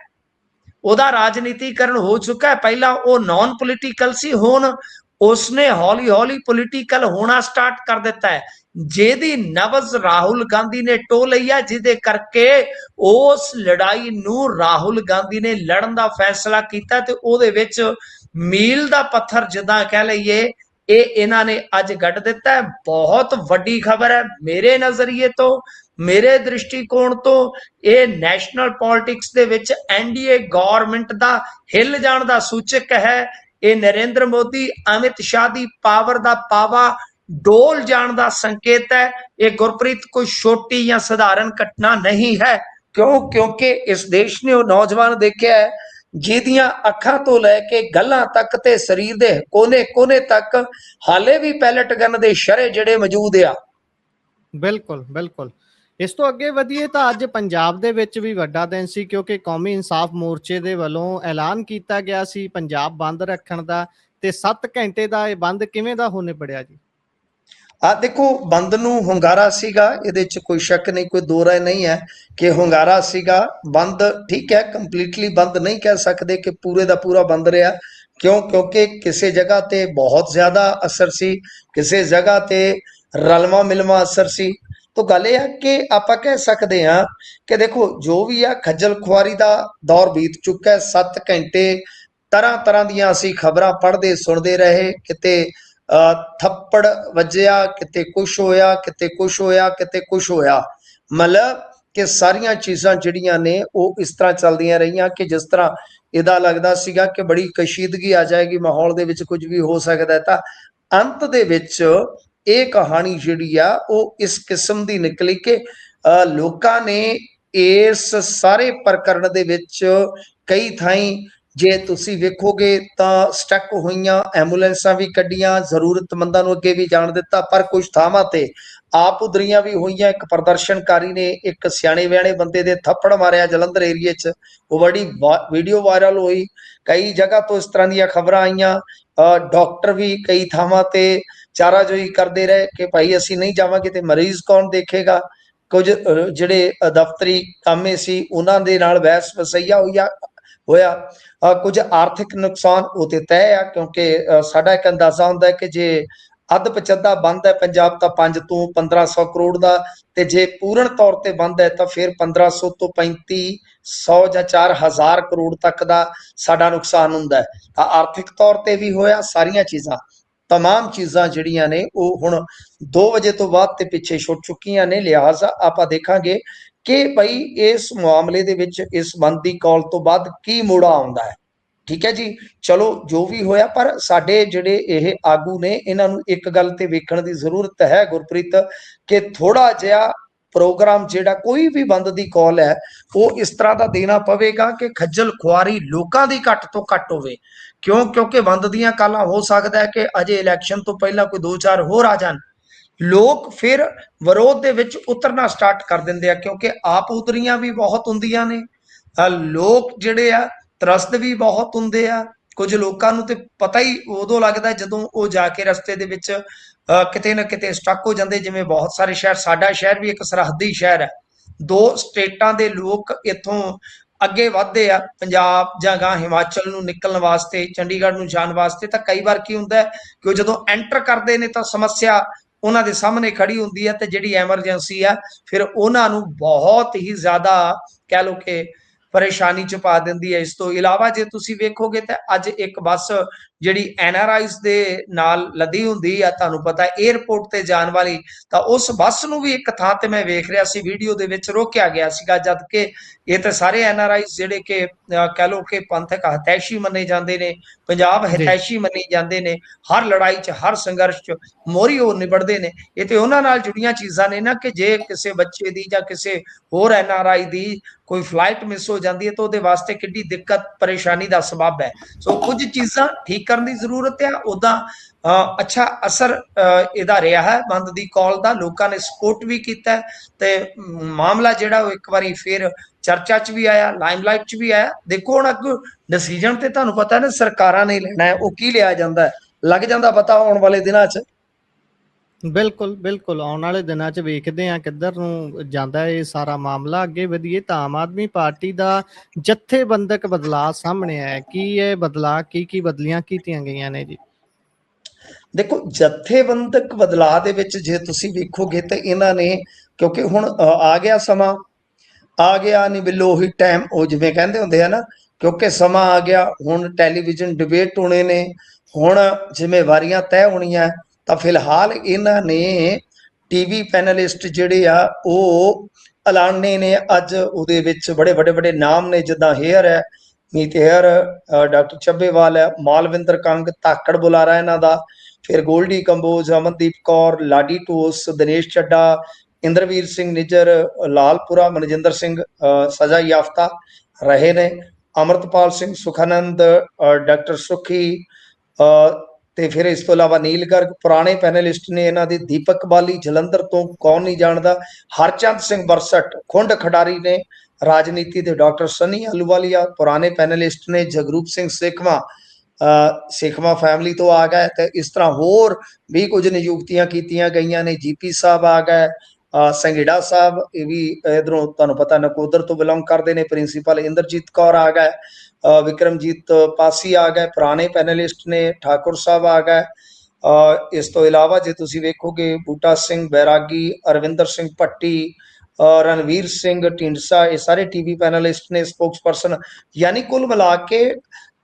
ਉਹਦਾ ਰਾਜਨੀਤੀਕਰਨ ਹੋ ਚੁੱਕਾ ਹੈ। ਪਹਿਲਾਂ ਉਹ ਨਾਨ ਪੋਲੀਟੀਕਲ ਸੀ, ਹੁਣ ਉਸਨੇ ਹੌਲੀ ਹੌਲੀ ਪੋਲੀਟੀਕਲ ਹੋਣਾ ਸਟਾਰਟ ਕਰ ਦਿੱਤਾ ਹੈ। ਜਿਹਦੀ ਨਬਜ਼ ਰਾਹੁਲ ਗਾਂਧੀ ਨੇ ਟੋ ਲਈ ਆ, ਜਿਹਦੇ ਕਰਕੇ ਉਸ ਲੜਾਈ ਨੂੰ ਰਾਹੁਲ ਗਾਂਧੀ ਨੇ ਲੜਨ ਦਾ ਫੈਸਲਾ ਕੀਤਾ ਤੇ ਉਹਦੇ ਵਿੱਚ ਮੀਲ ਦਾ ਪੱਥਰ ਜਿੱਦਾਂ ਕਹਿ ਲਈਏ ਇਹ ਇਹਨਾਂ ਨੇ ਅੱਜ ਗੱਡ ਦਿੱਤਾ ਹੈ। ਬਹੁਤ ਵੱਡੀ ਖਬਰ ਹੈ ਮੇਰੇ ਨਜ਼ਰੀਏ ਤੋਂ, ਮੇਰੇ ਦ੍ਰਿਸ਼ਟੀਕੋਣ ਤੋਂ। ਇਹ ਨੈਸ਼ਨਲ ਪੋਲਿਟਿਕਸ ਦੇ ਵਿੱਚ ਐਨਡੀਏ ਗਵਰਨਮੈਂਟ ਦਾ ਹਿੱਲ ਜਾਣ ਦਾ ਸੂਚਕ ਹੈ। ਇਹ ਨਰਿੰਦਰ ਮੋਦੀ ਅਮਿਤ ਸ਼ਾਹ ਦੀ ਪਾਵਰ ਦਾ ਪਾਵਾ ਡੋਲ ਜਾਣ ਦਾ ਸੰਕੇਤ ਹੈ। ਇਹ ਗੁਰਪ੍ਰੀਤ ਕੋਈ ਛੋਟੀ ਜਾਂ ਸਧਾਰਨ ਘਟਨਾ ਨਹੀਂ ਹੈ। ਕਿਉਂਕਿ ਇਸ ਦੇਸ਼ ਨੇ ਉਹ ਨੌਜਵਾਨ ਦੇਖਿਆ ਹੈ ਜਿਹਦੀਆਂ ਅੱਖਾਂ ਤੋਂ ਲੈ ਕੇ ਗੱਲਾਂ ਤੱਕ ਤੇ ਸਰੀਰ ਦੇ ਕੋਨੇ ਤੱਕ ਹਾਲੇ ਵੀ ਪੈਲਟ ਗਨ ਦੇ ਸ਼ਰੇ ਜਿਹੜੇ ਮੌਜੂਦ ਆ। ਬਿਲਕੁਲ ਬਿਲਕੁਲ। ਇਸ ਤੋਂ ਅੱਗੇ ਵਧੀਏ ਤਾਂ ਅੱਜ ਪੰਜਾਬ ਦੇ ਵਿੱਚ ਵੀ ਵੱਡਾ ਦਿਨ ਸੀ, ਕਿਉਂਕਿ ਕੌਮੀ ਇਨਸਾਫ ਮੋਰਚੇ ਦੇ ਵੱਲੋਂ ਐਲਾਨ ਕੀਤਾ ਗਿਆ ਸੀ ਪੰਜਾਬ ਬੰਦ ਰੱਖਣ ਦਾ, ਤੇ 7 ਘੰਟੇ ਦਾ ਇਹ ਬੰਦ ਕਿਵੇਂ ਦਾ ਹੋਣੇ ਪੜਿਆ ਜੀ? ਦੇਖੋ ਬੰਦ ਨੂੰ ਹੁੰਗਾਰਾ ਸੀਗਾ, ਇਹਦੇ ਚ ਕੋਈ ਸ਼ੱਕ ਨਹੀਂ, ਕੋਈ ਦੋ ਰਾਏ ਨਹੀਂ ਹੈ ਕਿ ਹੁੰਗਾਰਾ ਸੀਗਾ। ਬੰਦ ਠੀਕ ਹੈ, ਕੰਪਲੀਟਲੀ ਬੰਦ ਨਹੀਂ ਕਹਿ ਸਕਦੇ ਕਿ ਪੂਰੇ ਦਾ ਪੂਰਾ ਬੰਦ ਰਿਹਾ। ਕਿਉਂਕਿ ਕਿਸੇ ਜਗ੍ਹਾ ਤੇ ਬਹੁਤ ਜ਼ਿਆਦਾ ਅਸਰ ਸੀ, ਕਿਸੇ ਜਗ੍ਹਾ ਤੇ ਰਲਵਾ ਮਿਲਵਾ ਅਸਰ ਸੀ। ਤਾਂ ਗੱਲ ਇਹ ਹੈ ਕਿ ਆਪਾਂ ਕਹਿ ਸਕਦੇ ਹਾਂ ਕਿ ਦੇਖੋ ਜੋ ਵੀ ਆ ਖੱਜਲ ਖੁਆਰੀ ਦਾ ਦੌਰ ਬੀਤ ਚੁੱਕਾ ਹੈ। 7 ਘੰਟੇ ਤਰ੍ਹਾਂ ਦੀਆਂ ਅਸੀਂ ਖਬਰਾਂ ਪੜ੍ਹਦੇ ਸੁਣਦੇ ਰਹੇ, ਕਿਤੇ ਥੱਪੜ ਵੱਜਿਆ, ਕਿਤੇ ਕੁਛ ਹੋਇਆ, ਕਿਤੇ ਕੁਛ ਹੋਇਆ, ਕਿਤੇ ਕੁਛ ਹੋਇਆ। ਮਤਲਬ ਕਿ ਸਾਰੀਆਂ ਚੀਜ਼ਾਂ ਜਿਹੜੀਆਂ ਨੇ ਉਹ ਇਸ ਤਰ੍ਹਾਂ ਚੱਲਦੀਆਂ ਰਹੀਆਂ ਕਿ ਜਿਸ ਤਰ੍ਹਾਂ ਇਹਦਾ ਲੱਗਦਾ ਸੀਗਾ ਕਿ ਬੜੀ ਕਸ਼ੀਦਗੀ ਆ ਜਾਏਗੀ, ਮਾਹੌਲ ਦੇ ਵਿੱਚ ਕੁਝ ਵੀ ਹੋ ਸਕਦਾ। ਤਾਂ ਅੰਤ ਦੇ ਵਿੱਚ ਇਹ ਕਹਾਣੀ ਜਿਹੜੀ ਆ ਉਹ ਇਸ ਕਿਸਮ ਦੀ ਨਿਕਲੀ ਕਿ ਲੋਕਾਂ ਨੇ ਇਸ ਸਾਰੇ ਪ੍ਰਕਰਨ ਦੇ ਵਿੱਚ ਕਈ ਥਾਈਂ ਜੇ ਤੁਸੀਂ ਵੇਖੋਗੇ ਤਾਂ ਸਟਕ ਹੋਈਆਂ ਐਂਬੂਲੈਂਸਾਂ ਵੀ ਕੱਢੀਆਂ, ਜ਼ਰੂਰਤਮੰਦਾਂ ਨੂੰ ਅੱਗੇ ਵੀ ਜਾਣ ਦਿੱਤਾ, ਪਰ ਕੁਝ ਥਾਵਾਂ ਤੇ ਆਪ ਉਧਰੀਆਂ ਵੀ ਹੋਈਆਂ। ਇੱਕ ਪ੍ਰਦਰਸ਼ਨਕਾਰੀ ਨੇ ਇੱਕ ਸਿਆਣੇ ਵਿਆਣੇ ਬੰਦੇ ਦੇ ਥੱਪੜ ਮਾਰਿਆ ਜਲੰਧਰ ਏਰੀਏ 'ਚ, ਉਹ ਬੜੀ ਵੀਡੀਓ ਵਾਇਰਲ ਹੋਈ। ਕਈ ਜਗ੍ਹਾ ਤੋਂ ਇਸ ਤਰ੍ਹਾਂ ਦੀਆਂ ਖਬਰਾਂ ਆਈਆਂ। ਡਾਕਟਰ ਵੀ ਕਈ ਥਾਵਾਂ ਤੇ ਚਾਰਾਜੋਈ ਕਰਦੇ ਰਹੇ ਕਿ ਭਾਈ ਅਸੀਂ ਨਹੀਂ ਜਾਵਾਂਗੇ ਤੇ ਮਰੀਜ਼ ਕੌਣ ਦੇਖੇਗਾ। ਕੁਝ ਜਿਹੜੇ ਦਫ਼ਤਰੀ ਕਾਮੇ ਸੀ ਉਹਨਾਂ ਦੇ ਨਾਲ ਬਹਿਸ ਵਸਈਆ ਹੋਇਆ। ਕੁਝ ਆਰਥਿਕ ਨੁਕਸਾਨ ਉਹ ਤੇ ਤੈਅ ਆ, ਕਿਉਂਕਿ ਸਾਡਾ ਇੱਕ ਅੰਦਾਜ਼ਾ ਹੁੰਦਾ ਹੈ ਕਿ ਜੇ ਅੱਧ ਪਚੱਧਾ ਬੰਦ ਹੈ ਪੰਜਾਬ ਤਾਂ 5 ਤੋਂ 1500 ਕਰੋੜ ਦਾ, ਤੇ ਜੇ ਪੂਰਨ ਤੌਰ ਤੇ ਬੰਦ ਹੈ ਤਾਂ ਫਿਰ 1500 ਤੋਂ 3500 ਜਾਂ 4000 ਕਰੋੜ ਤੱਕ ਦਾ ਸਾਡਾ ਨੁਕਸਾਨ ਹੁੰਦਾ ਹੈ। ਤਾਂ ਆਰਥਿਕ ਤੌਰ ਤੇ ਵੀ ਹੋਇਆ। ਸਾਰੀਆਂ ਚੀਜ਼ਾਂ ਤਮਾਮ ਚੀਜ਼ਾਂ ਜਿਹੜੀਆਂ ਨੇ ਉਹ ਹੁਣ 2 ਵਜੇ ਤੋਂ ਬਾਅਦ ਤੇ ਪਿੱਛੇ ਛੁੱਟ ਚੁੱਕੀਆਂ ਨੇ। ਲਿਹਾਜ਼ਾ ਆਪਾਂ ਦੇਖਾਂਗੇ ਕਿ ਭਾਈ ਇਸ ਮਾਮਲੇ ਦੇ ਵਿੱਚ ਇਸ ਬੰਦ ਦੀ ਕਾਲ ਤੋਂ ਬਾਅਦ ਕੀ ਮੋੜਾ ਆਉਂਦਾ ਹੈ। ਠੀਕ ਹੈ ਜੀ, ਚਲੋ ਜੋ ਵੀ ਹੋਇਆ, ਪਰ ਸਾਡੇ ਜਿਹੜੇ ਇਹ ਆਗੂ ਨੇ ਇਹਨਾਂ ਨੂੰ ਇੱਕ ਗੱਲ ਤੇ ਵੇਖਣ ਦੀ ਜ਼ਰੂਰਤ ਹੈ ਗੁਰਪ੍ਰੀਤ, ਕਿ ਥੋੜਾ ਜਿਹਾ ਪ੍ਰੋਗਰਾਮ ਜਿਹੜਾ ਕੋਈ ਵੀ ਬੰਦ ਦੀ ਕਾਲ ਹੈ ਉਹ ਇਸ ਤਰ੍ਹਾਂ ਦਾ ਦੇਣਾ ਪਵੇਗਾ ਕਿ ਖੱਜਲ ਖੁਆਰੀ ਲੋਕਾਂ ਦੀ ਘੱਟ ਤੋਂ ਘੱਟ ਹੋਵੇ। ਕਿਉਂਕਿ ਬੰਦ ਦੀਆਂ ਕਾਲਾਂ ਹੋ ਸਕਦਾ ਹੈ ਕਿ ਅਜੇ ਇਲੈਕਸ਼ਨ ਤੋਂ ਪਹਿਲਾਂ ਕੋਈ 2-4 ਹੋਰ ਆ ਜਾਣ, ਲੋਕ ਫਿਰ ਵਿਰੋਧ ਦੇ ਵਿੱਚ ਉਤਰਨਾ ਸਟਾਰਟ ਕਰ ਦਿੰਦੇ ਆ। ਕਿਉਂਕਿ ਆਪ ਉਤਰੀਆਂ ਵੀ ਬਹੁਤ ਹੁੰਦੀਆਂ ਨੇ, ਲੋਕ ਜਿਹੜੇ ਆ ਤਰਸਦ ਵੀ ਬਹੁਤ ਹੁੰਦੇ ਆ। ਕੁਝ ਲੋਕਾਂ ਨੂੰ ਤੇ ਪਤਾ ਹੀ ਉਦੋਂ ਲੱਗਦਾ ਜਦੋਂ ਉਹ ਜਾ ਕੇ ਰਸਤੇ ਦੇ ਵਿੱਚ ਕਿਤੇ ਨਾ ਕਿਤੇ ਸਟਕ ਹੋ ਜਾਂਦੇ। ਜਿਵੇਂ ਬਹੁਤ ਸਾਰੇ ਸ਼ਹਿਰ, ਸਾਡਾ ਸ਼ਹਿਰ ਵੀ ਇੱਕ ਸਰਹੱਦੀ ਸ਼ਹਿਰ ਹੈ, 2 ਸਟੇਟਾਂ ਦੇ ਲੋਕ ਇੱਥੋਂ ਅੱਗੇ ਵਧਦੇ ਆ ਪੰਜਾਬ ਜਾਂ ਗਾਂ ਹਿਮਾਚਲ ਨੂੰ ਨਿਕਲਣ ਵਾਸਤੇ, ਚੰਡੀਗੜ੍ਹ ਨੂੰ ਜਾਣ ਵਾਸਤੇ। ਤਾਂ ਕਈ ਵਾਰ ਕੀ ਹੁੰਦਾ ਹੈ ਕਿ ਉਹ ਜਦੋਂ ਐਂਟਰ ਕਰਦੇ ਨੇ ਤਾਂ ਸਮੱਸਿਆ ਉਹਨਾਂ ਦੇ ਸਾਹਮਣੇ ਖੜੀ ਹੁੰਦੀ ਹੈ ਤੇ ਜਿਹੜੀ ਐਮਰਜੈਂਸੀ ਆ ਫਿਰ ਉਹਨਾਂ ਨੂੰ ਬਹੁਤ ਹੀ ਜ਼ਿਆਦਾ ਕਹਿ ਲਓ ਕਿ ਪਰੇਸ਼ਾਨੀ ਚ ਪਾ ਦਿੰਦੀ ਹੈ। ਇਸ ਤੋਂ ਇਲਾਵਾ ਜੇ ਤੁਸੀਂ ਵੇਖੋਗੇ ਤਾਂ ਅੱਜ ਇੱਕ ਬੱਸ ਜਿਹੜੀ ਐਨਆਰਆਈਜ਼ ਦੇ ਨਾਲ ਲੱਦੀ ਹੁੰਦੀ ਆ, ਤੁਹਾਨੂੰ ਪਤਾ 에ਅਰਪੋਰਟ ਤੇ ਜਾਣ ਵਾਲੀ, ਤਾਂ ਉਸ ਬੱਸ ਨੂੰ ਵੀ ਇੱਕ ਥਾਂ ਤੇ ਮੈਂ ਵੇਖ ਰਿਹਾ ਸੀ ਵੀਡੀਓ ਦੇ ਵਿੱਚ ਰੋਕਿਆ ਗਿਆ ਸੀਗਾ, ਜਦ ਕਿ ਇਹ ਤਾਂ ਸਾਰੇ ਐਨਆਰਆਈਜ਼ ਜਿਹੜੇ ਕਿ ਕਹਿ ਲਓ ਕਿ ਪੰਥਕ ਹਿਤੈਸ਼ੀ ਮੰਨੇ ਜਾਂਦੇ ਨੇ, ਪੰਜਾਬ ਜੀ ਹਿਤੈਸ਼ੀ ਮੰਨੇ ਜਾਂਦੇ ਨੇ, ਹਰ ਲੜਾਈ 'ਚ ਹਰ ਸੰਘਰਸ਼ 'ਚ ਮੋਹਰੀ ਹੋ ਨਿਬੜਦੇ ਨੇ। ਇਹ ਤੇ ਉਹਨਾਂ ਨਾਲ ਜੁੜੀਆਂ ਚੀਜ਼ਾਂ ਨੇ ਨਾ ਕਿ ਜੇ ਕਿਸੇ ਬੱਚੇ ਦੀ ਜਾਂ ਕਿਸੇ ਹੋਰ ਐਨਆਰਆਈ ਦੀ ਕੋਈ ਫਲਾਈਟ ਮਿਸ ਹੋ ਜਾਂਦੀ ਹੈ ਤਾਂ ਉਹਦੇ ਵਾਸਤੇ ਕਿੰਨੀ ਦਿੱਕਤ ਪਰੇਸ਼ਾਨੀ ਦਾ ਸਬਬ ਹੈ। ਸੋ ਕੁਝ ਚੀਜ਼ਾਂ ਠੀਕ ਕਰਨ ਦੀ ਜ਼ਰੂਰਤ ਹੈ। ਉਦਾਂ ਅੱਛਾ ਅਸਰ ਇਹਦਾ ਰਿਹਾ ਹੈ ਬੰਦ ਦੀ ਕਾਲ ਦਾ, ਲੋਕਾਂ ਨੇ ਸਪੋਰਟ ਵੀ ਕੀਤਾ ਤੇ ਮਾਮਲਾ ਜਿਹੜਾ ਉਹ ਇੱਕ ਵਾਰੀ ਫਿਰ ਚਰਚਾ 'ਚ ਵੀ ਆਇਆ, ਲਾਈਮਲਾਈਟ 'ਚ ਵੀ ਆਇਆ। ਦੇਖੋ ਹੁਣ ਅੱਗੋਂ ਡਿਸੀਜਨ ਤੇ ਤੁਹਾਨੂੰ ਪਤਾ ਨਾ ਸਰਕਾਰਾਂ ਨੇ ਲੈਣਾ ਹੈ, ਉਹ ਕੀ ਲਿਆ ਜਾਂਦਾ, ਲੱਗ ਜਾਂਦਾ ਪਤਾ ਆਉਣ ਵਾਲੇ ਦਿਨਾਂ 'ਚ। ਬਿਲਕੁਲ ਬਿਲਕੁਲ, ਆਉਣ ਵਾਲੇ ਦਿਨਾਂ 'ਚ ਵੇਖਦੇ ਹਾਂ ਕਿੱਧਰ ਨੂੰ ਜਾਂਦਾ ਇਹ ਸਾਰਾ ਮਾਮਲਾ। ਅੱਗੇ ਵਧੀਏ ਤਾਂ ਆਮ ਆਦਮੀ ਪਾਰਟੀ ਦਾ ਜਥੇਬੰਦਕ ਬਦਲਾਅ ਸਾਹਮਣੇ ਆਇਆ, ਕੀ ਇਹ ਬਦਲਾਅ ਕੀ ਬਦਲੀਆਂ ਕੀਤੀਆਂ ਗਈਆਂ ਨੇ ਜੀ? ਦੇਖੋ ਜਥੇਬੰਦਕ ਬਦਲਾਅ ਦੇ ਵਿੱਚ ਜੇ ਤੁਸੀਂ ਵੇਖੋਗੇ ਤਾਂ ਇਹਨਾਂ ਨੇ, ਕਿਉਂਕਿ ਹੁਣ ਆ ਗਿਆ ਸਮਾਂ, ਆ ਗਿਆ ਨਹੀਂ ਬਿੱਲੋ ਉਹੀ ਟਾਈਮ, ਉਹ ਜਿਵੇਂ ਕਹਿੰਦੇ ਹੁੰਦੇ ਆ ਨਾ, ਕਿਉਂਕਿ ਸਮਾਂ ਆ ਗਿਆ ਹੁਣ ਟੈਲੀਵਿਜ਼ਨ ਡਿਬੇਟ ਹੋਣੇ ਨੇ, ਹੁਣ ਜ਼ਿੰਮੇਵਾਰੀਆਂ ਤੈਅ ਹੋਣੀਆਂ। ਤਾਂ ਫਿਲਹਾਲ ਇਹਨਾਂ ਨੇ ਟੀਵੀ ਪੈਨਲਿਸਟ ਜਿਹੜੇ ਆ ਉਹ ਐਲਾਨੇ ਨੇ ਅੱਜ, ਉਹਦੇ ਵਿੱਚ ਬੜੇ ਵੱਡੇ ਵੱਡੇ ਨਾਮ ਨੇ, ਜਿੱਦਾਂ ਹੇਅਰ ਹੈ, ਮੀਤ ਹੇਅਰ, ਡਾਕਟਰ ਚੱਬੇਵਾਲ ਹੈ, ਮਾਲਵਿੰਦਰ ਕੰਗ, ਧਾਕੜ ਬੁਲਾਰਾ ਇਹਨਾਂ ਦਾ, ਫਿਰ ਗੋਲਡੀ ਕੰਬੋਜ, ਅਮਨਦੀਪ ਕੌਰ, ਲਾਡੀ ਟੋਸ, ਦਿਨੇਸ਼ ਚੱਡਾ, ਇੰਦਰਵੀਰ ਸਿੰਘ ਨਿੱਜਰ, ਲਾਲਪੁਰਾ, ਮਨਜਿੰਦਰ ਸਿੰਘ ਸਜ਼ਾ ਯਾਫਤਾ ਰਹੇ ਨੇ, ਅਮਰਤਪਾਲ ਸਿੰਘ, ਸੁਖਾਨੰਦ, ਡਾਕਟਰ ਸੁਖੀ, ਤੇ ਫਿਰ ਇਸ ਤੋਂ ਇਲਾਵਾ ਨੀਲ ਗਰਗ ਪੁਰਾਣੇ ਪੈਨਲਿਸਟ ਨੇ ਇਹਨਾਂ ਦੇ, ਦੀਪਕ ਬਾਲੀ ਜਲੰਧਰ ਤੋਂ, ਕੌਣ ਨਹੀਂ ਜਾਣਦਾ, ਹਰਚੰਦ ਸਿੰਘ ਬਰਸਟ ਖੁੰਡ ਖਿਡਾਰੀ ਨੇ ਰਾਜਨੀਤੀ ਦੇ, ਡਾਕਟਰ ਸਨੀ ਅਲੂਵਾਲੀਆ ਪੁਰਾਣੇ ਪੈਨਲਿਸਟ ਨੇ, ਜਗਰੂਪ ਸਿੰਘ ਸੇਖਵਾਂ ਸੇਖਵਾਂ ਫੈਮਿਲੀ ਤੋਂ ਆ ਗਏ, ਤੇ ਇਸ ਤਰ੍ਹਾਂ ਹੋਰ ਵੀ ਕੁਝ ਨਿਯੁਕਤੀਆਂ ਕੀਤੀਆਂ ਗਈਆਂ ਨੇ। ਜੀਪੀ ਸਾਹਿਬ ਆ ਗਏ, ਸੰਘੇੜਾ ਸਾਹਿਬ, ਇਹ ਵੀ ਇਧਰੋਂ ਤੁਹਾਨੂੰ ਪਤਾ ਨਕੋਦਰ ਤੋਂ ਬਿਲੋਂਗ ਕਰਦੇ ਨੇ, ਪ੍ਰਿੰਸੀਪਲ ਇੰਦਰਜੀਤ ਕੌਰ ਆ ਗਏ, ਵਿਕਰਮਜੀਤ ਪਾਸੀ ਆ ਗਏ, ਪੁਰਾਣੇ ਪੈਨਲਿਸਟ ਨੇ, ਠਾਕੁਰ ਸਾਹਿਬ ਆ ਗਏ। ਇਸ ਤੋਂ ਇਲਾਵਾ ਜੇ ਤੁਸੀਂ ਵੇਖੋਗੇ ਬੂਟਾ ਸਿੰਘ ਬੈਰਾਗੀ, ਅਰਵਿੰਦਰ ਸਿੰਘ ਭੱਟੀ, ਰਣਵੀਰ ਸਿੰਘ ਢੀਂਡਸਾ, ਇਹ ਸਾਰੇ ਟੀਵੀ ਪੈਨਲਿਸਟ ਨੇ, ਸਪੋਕਸਪਰਸਨ। ਯਾਨੀ ਕੁੱਲ ਮਿਲਾ ਕੇ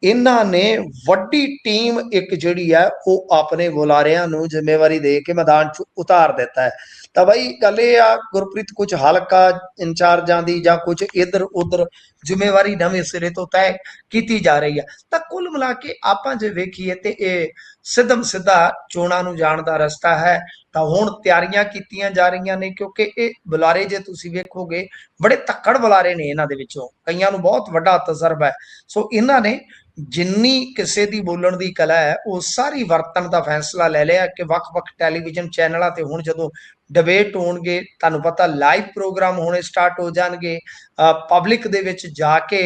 ਇਹਨਾਂ ਨੇ ਵੱਡੀ ਟੀਮ ਇੱਕ ਜਿਹੜੀ ਹੈ ਉਹ ਆਪਣੇ ਬੁਲਾਰਿਆਂ ਨੂੰ ਜ਼ਿੰਮੇਵਾਰੀ ਦੇ ਕੇ ਮੈਦਾਨ 'ਚ ਉਤਾਰ ਦਿੱਤਾ ਹੈ। ਤਾਂ ਬਾਈ ਗੱਲ ਇਹ ਆ ਗੁਰਪ੍ਰੀਤ, ਕੁਝ ਹਲਕਾ ਇੰਚਾਰਜਾਂ ਦੀ ਜਾਂ ਕੁਝ ਇੱਧਰ ਉੱਧਰ ਜ਼ਿੰਮੇਵਾਰੀ ਨਵੇਂ ਸਿਰੇ ਤੋਂ ਤੈਅ ਕੀਤੀ ਜਾ ਰਹੀ ਹੈ। ਤਾਂ ਕੁੱਲ ਮਿਲਾ ਕੇ ਆਪਾਂ ਜੇ ਵੇਖੀਏ ਤੇ ਇਹ ਸਿੱਧਮ ਸਿੱਧਾ ਚੋਣਾਂ ਨੂੰ ਜਾਣ ਦਾ ਰਸਤਾ ਹੈ। ਤਾਂ ਹੁਣ ਤਿਆਰੀਆਂ ਕੀਤੀਆਂ ਜਾ ਰਹੀਆਂ ਨੇ, ਕਿਉਂਕਿ ਇਹ ਬੁਲਾਰੇ ਜੇ ਤੁਸੀਂ ਵੇਖੋਗੇ ਬੜੇ ਧੱਕੜ ਬੁਲਾਰੇ ਨੇ, ਇਹਨਾਂ ਦੇ ਵਿੱਚੋਂ ਕਈਆਂ ਨੂੰ ਬਹੁਤ ਵੱਡਾ ਤਜਰਬਾ ਹੈ। ਸੋ ਇਹਨਾਂ ਨੇ ਜਿੰਨੀ ਕਿਸੇ ਦੀ ਬੋਲਣ ਦੀ ਕਲਾ ਹੈ ਉਹ ਸਾਰੀ ਵਰਤਣ ਦਾ ਫੈਸਲਾ ਲੈ ਲਿਆ ਕਿ ਵੱਖ-ਵੱਖ ਟੈਲੀਵਿਜ਼ਨ ਚੈਨਲਾਂ ਤੇ ਹੁਣ ਜਦੋਂ ਡਿਬੇਟ ਹੋਣਗੇ, ਤੁਹਾਨੂੰ ਪਤਾ ਲਾਈਵ ਪ੍ਰੋਗਰਾਮ ਹੋਣੇ ਸਟਾਰਟ ਹੋ ਜਾਣਗੇ, ਪਬਲਿਕ ਦੇ ਵਿੱਚ ਜਾ ਕੇ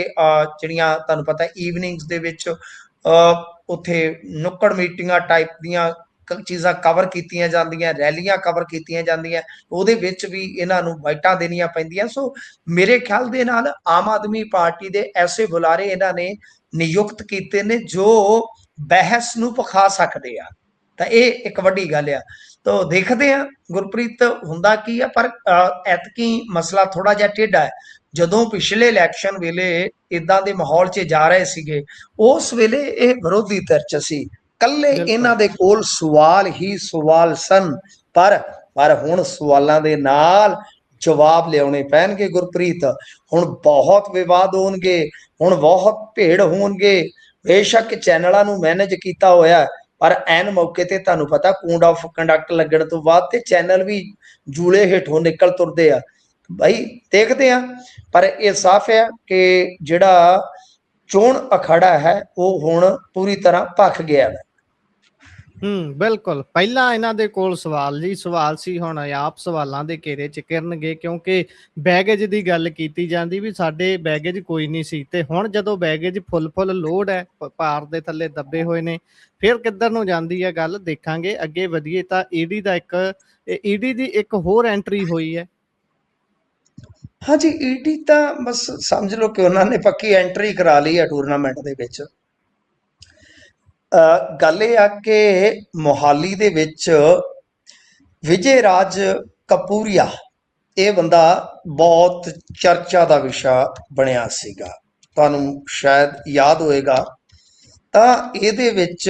ਜਿਹੜੀਆਂ ਤੁਹਾਨੂੰ ਪਤਾ ਈਵਨਿੰਗਸ ਦੇ ਵਿੱਚ ਉੱਥੇ ਨੁੱਕੜ ਮੀਟਿੰਗਾਂ ਟਾਈਪ ਦੀਆਂ ਚੀਜ਼ਾਂ ਕਵਰ ਕੀਤੀਆਂ ਜਾਂਦੀਆਂ, ਰੈਲੀਆਂ ਕਵਰ ਕੀਤੀਆਂ ਜਾਂਦੀਆਂ, ਉਹਦੇ ਵਿੱਚ ਵੀ ਇਹਨਾਂ ਨੂੰ ਬਾਈਟਾਂ ਦੇਣੀਆਂ ਪੈਂਦੀਆਂ। ਸੋ ਮੇਰੇ ਖਿਆਲ ਦੇ ਨਾਲ ਆਮ ਆਦਮੀ ਪਾਰਟੀ ਦੇ ਐਸੇ ਬੁਲਾਰੇ ਇਹਨਾਂ ਨੇ ਨਿਯੁਕਤ ਕੀਤੇ ਨੇ ਜੋ ਬਹਿਸ ਨੂੰ ਪਖਾ ਸਕਦੇ ਆ। ਤਾਂ ਇਹ ਇੱਕ ਵੱਡੀ ਗੱਲ ਆ। ਤਾਂ ਦੇਖਦੇ ਆ ਗੁਰਪ੍ਰੀਤ ਹੁੰਦਾ ਕੀ ਆ, ਪਰ ਐਤਕੀ ਮਸਲਾ ਥੋੜਾ ਜਿਹਾ ਟੇਢਾ ਹੈ। ਜਦੋਂ ਪਿਛਲੇ ਇਲੈਕਸ਼ਨ ਵੇਲੇ ਇਦਾਂ ਦੇ ਮਾਹੌਲ 'ਚ ਜਾ ਰਹੇ ਸੀਗੇ, ਉਸ ਵੇਲੇ ਇਹ ਵਿਰੋਧੀ ਧਿਰ 'ਚ ਸੀ, ਕੱਲੇ ਇਹਨਾਂ ਦੇ ਕੋਲ ਸਵਾਲ ਹੀ ਸਵਾਲ ਸਨ, ਪਰ ਹੁਣ ਸਵਾਲਾਂ ਦੇ ਨਾਲ ਜਵਾਬ ਲਿਆਉਣੇ ਪੈਣਗੇ ਗੁਰਪ੍ਰੀਤ। ਹੁਣ ਬਹੁਤ ਵਿਵਾਦ ਹੋਣਗੇ, ਹੁਣ ਬਹੁਤ ਭੇੜ ਹੋਣਗੇ। ਬੇਸ਼ੱਕ ਚੈਨਲਾਂ ਨੂੰ ਮੈਨੇਜ ਕੀਤਾ ਹੋਇਆ, ਪਰ ਐਨ ਮੌਕੇ ਤੇ ਤੁਹਾਨੂੰ ਪਤਾ ਕੋਡ ਆਫ ਕੰਡਕਟ ਲੱਗਣ ਤੋਂ ਬਾਅਦ ਤੇ ਚੈਨਲ ਵੀ ਜੂਲੇ ਹੇਠੋਂ ਨਿਕਲ ਤੁਰਦੇ ਆ। ਭਾਈ ਦੇਖਦੇ ਆ, ਪਰ ਇਹ ਸਾਫ਼ ਹੈ ਕਿ ਜਿਹੜਾ ਚੋਣ ਅਖਾੜਾ ਹੈ ਉਹ ਹੁਣ ਪੂਰੀ ਤਰ੍ਹਾਂ ਭਖ ਗਿਆ ਹੈ। ਬਿਲਕੁਲ, ਪਹਿਲਾਂ ਇਹਨਾਂ ਦੇ ਕੋਲ ਸਵਾਲ ਸੀ, ਹੁਣ ਆਪ ਸਵਾਲਾਂ ਦੇ ਘੇਰੇ 'ਚ ਘਿਰਨਗੇ, ਕਿਉਂਕਿ ਬੈਗੇਜ ਦੀ ਗੱਲ ਕੀਤੀ ਜਾਂਦੀ ਵੀ ਸਾਡੇ ਬੈਗੇਜ ਕੋਈ ਨਹੀਂ ਸੀ, ਤੇ ਹੁਣ ਜਦੋਂ ਬੈਗੇਜ ਫੁੱਲ ਲੋਡ ਹੈ, ਭਾਰ ਦੇ ਥੱਲੇ ਦੱਬੇ ਹੋਏ ਨੇ, ਫਿਰ ਕਿੱਧਰ ਨੂੰ ਜਾਂਦੀ ਹੈ ਗੱਲ, ਦੇਖਾਂਗੇ। ਅੱਗੇ ਵਧੀਏ ਤਾਂ ਈਡੀ ਦੀ ਇੱਕ ਹੋਰ ਐਂਟਰੀ ਹੋਈ ਹੈ। ਹਾਂਜੀ, ਈਡੀ ਤਾਂ ਬਸ ਸਮਝ ਲਓ ਕਿ ਉਹਨਾਂ ਨੇ ਪੱਕੀ ਐਂਟਰੀ ਕਰਾ ਲਈ ਹੈ ਟੂਰਨਾਮੈਂਟ ਦੇ ਵਿੱਚ। ਗੱਲ ਇਹ ਆ ਕਿ ਮੋਹਾਲੀ ਦੇ ਵਿੱਚ ਵਿਜੇ ਰਾਜ ਕਪੂਰੀਆ ਇਹ ਬੰਦਾ ਬਹੁਤ ਚਰਚਾ ਦਾ ਵਿਸ਼ਾ ਬਣਿਆ ਸੀਗਾ, ਤੁਹਾਨੂੰ ਸ਼ਾਇਦ ਯਾਦ ਹੋਏਗਾ। ਤਾਂ ਇਹਦੇ ਵਿੱਚ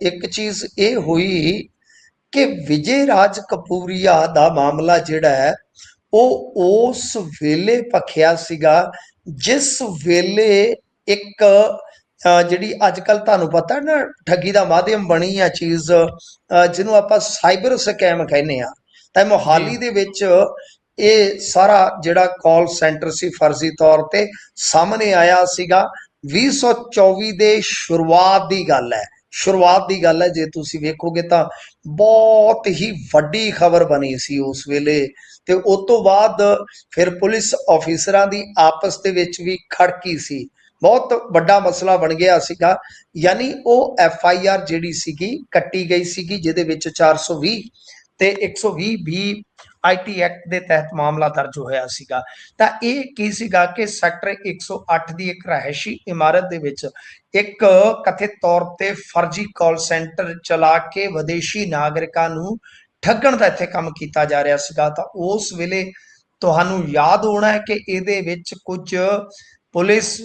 ਇੱਕ ਚੀਜ਼ ਇਹ ਹੋਈ ਕਿ ਵਿਜੇ ਰਾਜ ਕਪੂਰੀਆ ਦਾ ਮਾਮਲਾ ਜਿਹੜਾ ਹੈ ਉਹ ਉਸ ਵੇਲੇ ਭਖਿਆ ਸੀਗਾ ਜਿਸ ਵੇਲੇ ਇੱਕ ਜਿਹੜੀ ਅੱਜ ਕੱਲ ਤੁਹਾਨੂੰ ਪਤਾ ਨਾ ਠੱਗੀ ਦਾ ਮਾਧਿਅਮ ਬਣੀ ਆ ਚੀਜ਼, ਜਿਹਨੂੰ ਆਪਾਂ ਸਾਈਬਰ ਸਕੈਮ ਕਹਿੰਦੇ ਆ। ਤਾਂ ਮੋਹਾਲੀ ਦੇ ਵਿੱਚ ਇਹ ਸਾਰਾ ਜਿਹੜਾ ਕਾਲ ਸੈਂਟਰ ਸੀ ਫਰਜ਼ੀ ਤੌਰ ਤੇ ਸਾਹਮਣੇ ਆਇਆ ਸੀਗਾ। 2024 ਦੇ ਸ਼ੁਰੂਆਤ ਦੀ ਗੱਲ ਹੈ, ਸ਼ੁਰੂਆਤ ਦੀ ਗੱਲ ਹੈ। ਜੇ ਤੁਸੀਂ ਵੇਖੋਗੇ ਤਾਂ ਬਹੁਤ ਹੀ ਵੱਡੀ ਖਬਰ ਬਣੀ ਸੀ ਉਸ ਵੇਲੇ, ਤੇ ਉਸ ਤੋਂ ਬਾਅਦ ਫਿਰ ਪੁਲਿਸ ਆਫੀਸਰਾਂ ਦੀ ਆਪਸ ਦੇ ਵਿੱਚ ਵੀ ਖੜਕੀ ਸੀ, ਬਹੁਤ ਵੱਡਾ ਮਸਲਾ ਬਣ ਗਿਆ ਸੀਗਾ। ਯਾਨੀ ਉਹ FIR ਜਿਹੜੀ ਸੀਗੀ ਕੱਟੀ ਗਈ ਸੀਗੀ, ਜਿਹਦੇ ਵਿੱਚ 420 ਤੇ 120 ਵੀ IT ਐਕਟ ਦੇ ਤਹਿਤ ਮਾਮਲਾ ਦਰਜ ਹੋਇਆ ਸੀਗਾ। ਤਾਂ ਇਹ ਕੀ ਸੀਗਾ ਕਿ ਸੈਕਟਰ 108 ਦੀ ਇੱਕ ਰਹਿائشੀ ਇਮਾਰਤ ਦੇ ਵਿੱਚ ਇੱਕ ਕਥਿਤ ਤੌਰ ਤੇ ਫਰਜ਼ੀ ਕਾਲ ਸੈਂਟਰ ਚਲਾ ਕੇ ਵਿਦੇਸ਼ੀ ਨਾਗਰਿਕਾਂ ਨੂੰ ਠੱਗਣ ਦਾ ਇੱਥੇ ਕੰਮ ਕੀਤਾ ਜਾ ਰਿਹਾ ਸੀਗਾ। ਤਾਂ ਉਸ ਵੇਲੇ ਤੁਹਾਨੂੰ ਯਾਦ ਹੋਣਾ ਹੈ ਕਿ ਇਹਦੇ ਵਿੱਚ ਕੁਝ ਪੁਲਿਸ